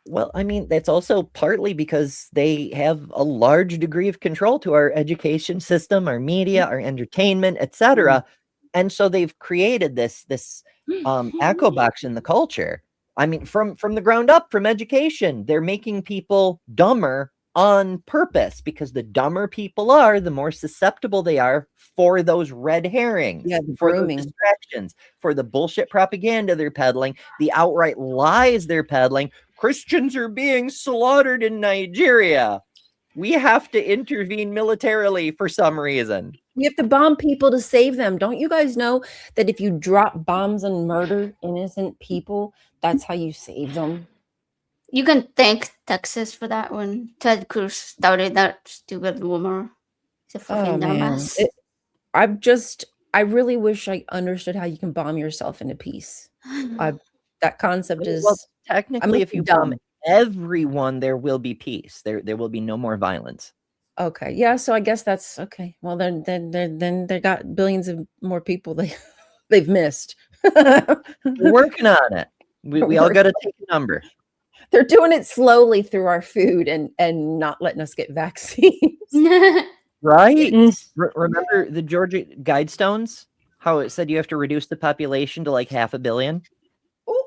S1: Well, I mean, that's also partly because they have a large degree of control to our education system, our media, our entertainment, etc. And so they've created this echo box in the culture. I mean, from the ground up, from education, they're making people dumber on purpose, because the dumber people are, the more susceptible they are for those red herrings, for those distractions, for the bullshit propaganda they're peddling, the outright lies they're peddling. Christians are being slaughtered in Nigeria. We have to intervene militarily for some reason.
S2: We have to bomb people to save them. Don't you guys know that if you drop bombs and murder innocent people, that's how you save them?
S5: You can thank Texas for that one. Ted Cruz started that stupid rumor. It's a fucking dumbass.
S2: I really wish I understood how you can bomb yourself into peace. That concept is...
S1: Well, technically, if you bomb everyone, there will be peace. There will be no more violence.
S2: Okay. Yeah. So I guess that's okay. Well, then they got billions of more people they've missed.
S1: We're working on it. We all got to take a number.
S2: They're doing it slowly through our food and not letting us get vaccines.
S1: Right? Remember the Georgia Guidestones? How it said you have to reduce the population to like 500 million?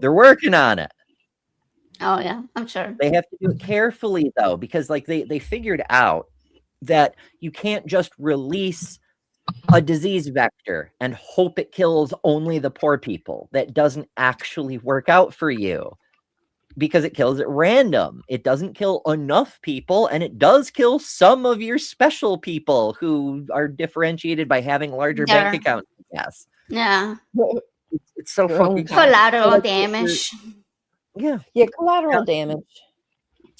S1: They're working on it.
S5: Oh yeah, I'm sure.
S1: They have to do it carefully though, because like they figured out that you can't just release a disease vector and hope it kills only the poor people. That doesn't actually work out for you, because it kills at random. It doesn't kill enough people, and it does kill some of your special people who are differentiated by having larger bank accounts. Yes.
S5: Yeah.
S1: It's so fucking
S5: collateral damage.
S2: Yeah, collateral damage,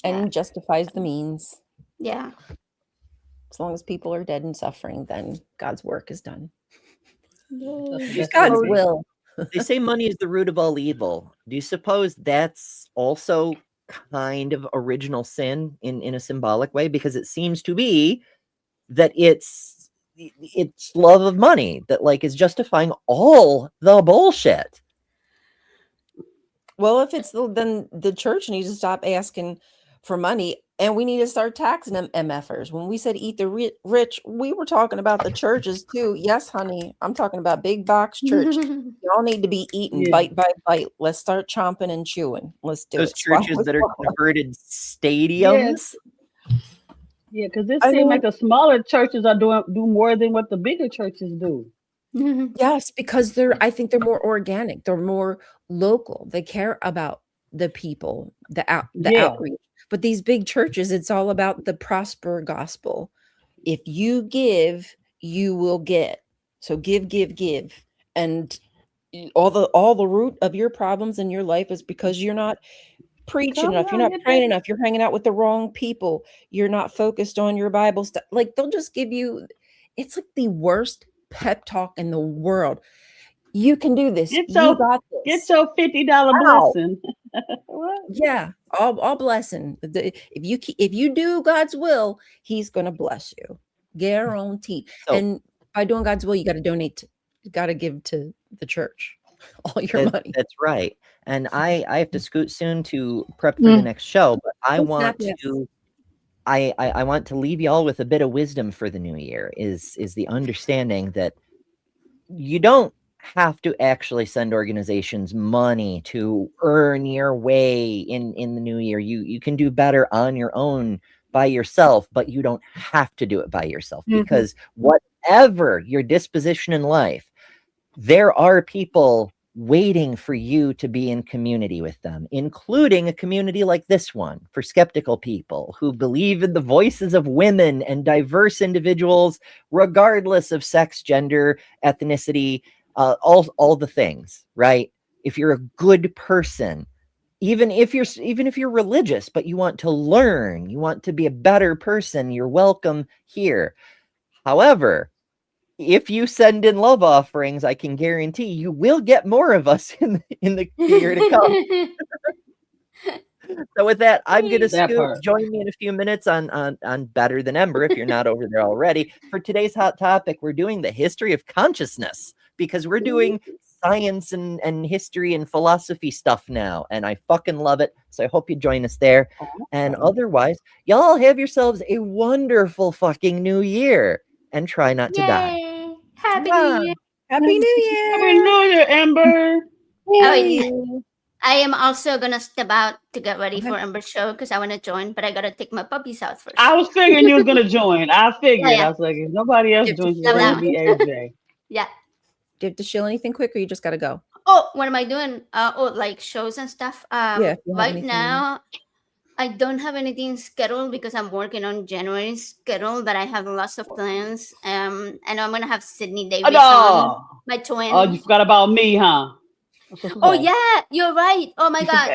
S2: and justifies the means.
S5: Yeah.
S2: As long as people are dead and suffering, then God's work is done.
S1: It's
S2: God's will.
S1: They say money is the root of all evil. Do you suppose that's also kind of original sin in a symbolic way? Because it seems to be that it's love of money that like is justifying all the bullshit.
S2: Well, if it's then the church needs to stop asking for money, and we need to start taxing them MFers. When we said eat the rich, we were talking about the churches too. Yes, honey, I'm talking about big box church. Y'all need to be eating
S3: Yeah.
S2: bite by bite. Let's start chomping and chewing. Let's do
S1: Those
S2: it. Swallow,
S1: churches that are
S2: swallow.
S1: converted stadiums.
S3: Yeah, because it
S2: I
S3: seems
S2: mean,
S3: like the smaller churches are do more than what the bigger churches do.
S2: yes, because I think they're more organic. They're more local. They care about the people, the
S3: Yeah.
S2: outreach. But these big churches, it's all about the prosper gospel. If you give, you will get. So give, give, give. And all the root of your problems in your life is because you're not preaching
S3: Come
S2: enough, you're
S3: on,
S2: not
S3: get
S2: praying
S3: that.
S2: enough, you're hanging out with the wrong people, you're not focused on your Bible stuff. Like they'll just give you, it's like the worst pep talk in the world. You can do this.
S3: Get
S2: You
S3: your
S2: got
S3: get
S2: this.
S3: your $50
S2: Wow.
S3: blessing. What?
S2: Yeah, all blessing. If you do God's will, He's gonna bless you, guaranteed.
S1: So
S2: And by doing God's will, you got to donate. You got to give to the church all your money.
S1: that's right. And I have to scoot soon to prep for the next show, but I
S2: Oh,
S1: want
S2: snap, yes.
S1: to I want to leave y'all with a bit of wisdom for the new year is the understanding that you don't have to actually send organizations money to earn your way in the new year. You can do better on your own by yourself, but you don't have to do it by yourself because whatever your disposition in life, there are people waiting for you to be in community with them, including a community like this one for skeptical people who believe in the voices of women and diverse individuals, regardless of sex, gender, ethnicity, all the things, right? If you're a good person, even if you're religious, but you want to learn, you want to be a better person, you're welcome here. However, if you send in love offerings, I can guarantee you will get more of us in the year to come. So with that, I'm gonna
S3: That
S1: scoot.
S3: part.
S1: Join me in a few minutes on Better Than Ember if you're not over there already. For today's hot topic, we're doing the history of consciousness because we're doing science and history and philosophy stuff now, and I fucking love it. So I hope you join us there. And otherwise, y'all have yourselves a wonderful fucking new year and try not to die.
S5: Yay! Happy
S1: Bye.
S5: New Year!
S2: Happy New Year!
S3: Happy New Year, Amber.
S5: Wait, I am also gonna step out to get ready for Amber's show because I want to join, but I gotta take my puppies out first.
S3: I was figuring you was gonna join. I figured.
S5: Yeah.
S3: I was like, if nobody else
S2: Give
S3: joins, it's
S2: Shell
S3: gonna be AJ.
S5: Yeah.
S2: Do you have to shill anything quick, or you just got to go?
S5: Oh, what am I doing? Like shows and stuff.
S2: Yeah, if you have
S5: Right
S2: anything.
S5: now, I don't have anything scheduled because I'm working on January's schedule, but I have lots of plans. And I'm gonna have Sydney Davis on, my twin.
S3: Oh, you forgot about me, huh?
S5: Oh yeah, you're right. Oh my god.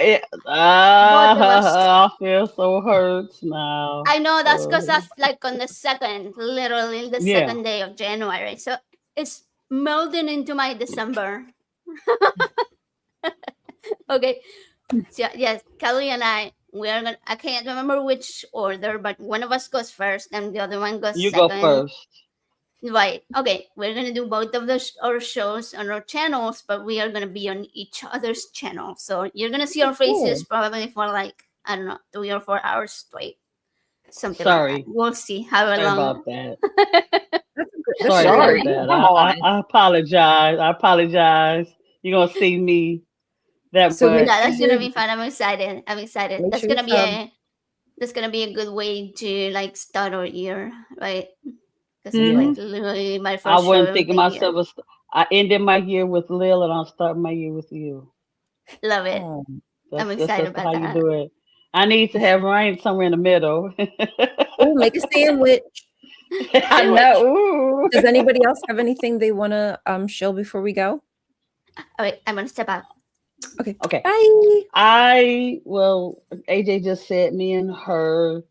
S3: I feel so hurt now.
S5: I know that's because that's like on the second, literally the second day of January. So it's melding into my December. Okay. So yes, Kelly and I I can't remember which order, but one of us goes first and the other one goes
S3: You
S5: second.
S3: go first.
S5: Right. Okay. We're gonna do both of our shows on our channels, but we are gonna be on each other's channel. So you're gonna see our faces probably for like, I don't know, 3 or 4 hours straight. Something like that. We'll see how
S3: Sorry
S5: long.
S3: about that. Sorry about that. I apologize. I apologize. You're gonna see me.
S5: Yeah, that's gonna be fun. I'm excited. That's gonna be a good way to like start our year, right? Because it's like literally my first.
S3: I wasn't thinking myself. I ended my year with Lil, and I'll start my year with you.
S5: Love it. I'm excited about
S3: how
S5: that.
S3: you do it. I need to have Ryan somewhere in the middle.
S2: Oh, make a sandwich.
S3: I know. Ooh.
S2: Does anybody else have anything they want to shill before we go?
S5: All right, I'm gonna step out.
S2: Okay.
S3: Bye. AJ just said me and her,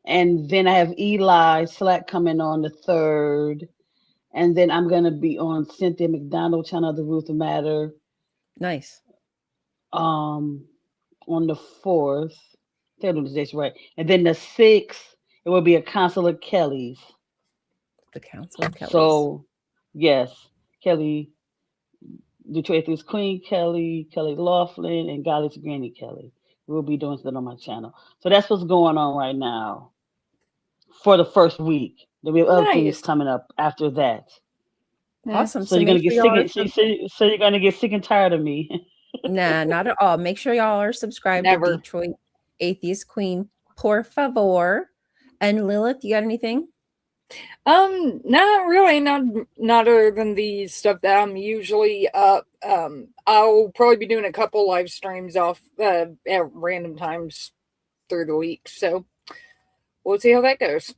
S3: and then I have Eli Slack coming on the 3rd, and then I'm gonna be on Cynthia McDonald channel, The Ruth Matter.
S2: Nice.
S3: On the 4th, tell them the dates right, and then the 6th it will be a Council of Kelly's.
S2: The Council of Kelly's.
S3: So yes, Kelly Detroit Atheist Queen Kelly, Kelly Laughlin, and Godless Granny Kelly. We'll be doing that on my channel. So that's what's going on right now for the first week. There'll be other things
S2: Nice.
S3: coming up after that.
S2: Awesome.
S3: So you're gonna
S2: make
S3: get
S2: sure y'all
S3: sick. So you're gonna get sick and tired of me.
S2: Nah, not at all. Make sure y'all are subscribed
S7: Never.
S2: to Detroit Atheist Queen, por favor. And Lilith, you got anything?
S7: Not really, not other than the stuff that I'm usually up. I'll probably be doing a couple live streams off at random times through the week. So we'll see how that goes.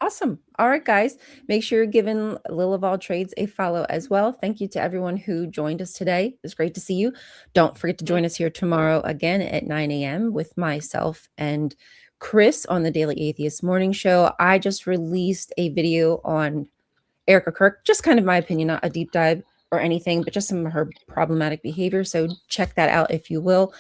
S2: Awesome. All right, guys. Make sure you're giving Lil of All Trades a follow as well. Thank you to everyone who joined us today. It's great to see you. Don't forget to join us here tomorrow again at 9 a.m. with myself and Chris on the Daily Atheist Morning Show. I just released a video on Erica Kirk, just kind of my opinion, not a deep dive or anything, but just some of her problematic behavior. So check that out if you will.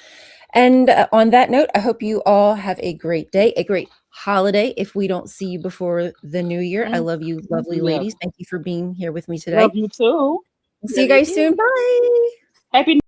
S2: And on that note, I hope you all have a great day, a great holiday. If we don't see you before the new year, I love you, lovely ladies. Thank you for being here with me today.
S3: Love you too.
S2: See you guys soon. Bye.
S3: Happy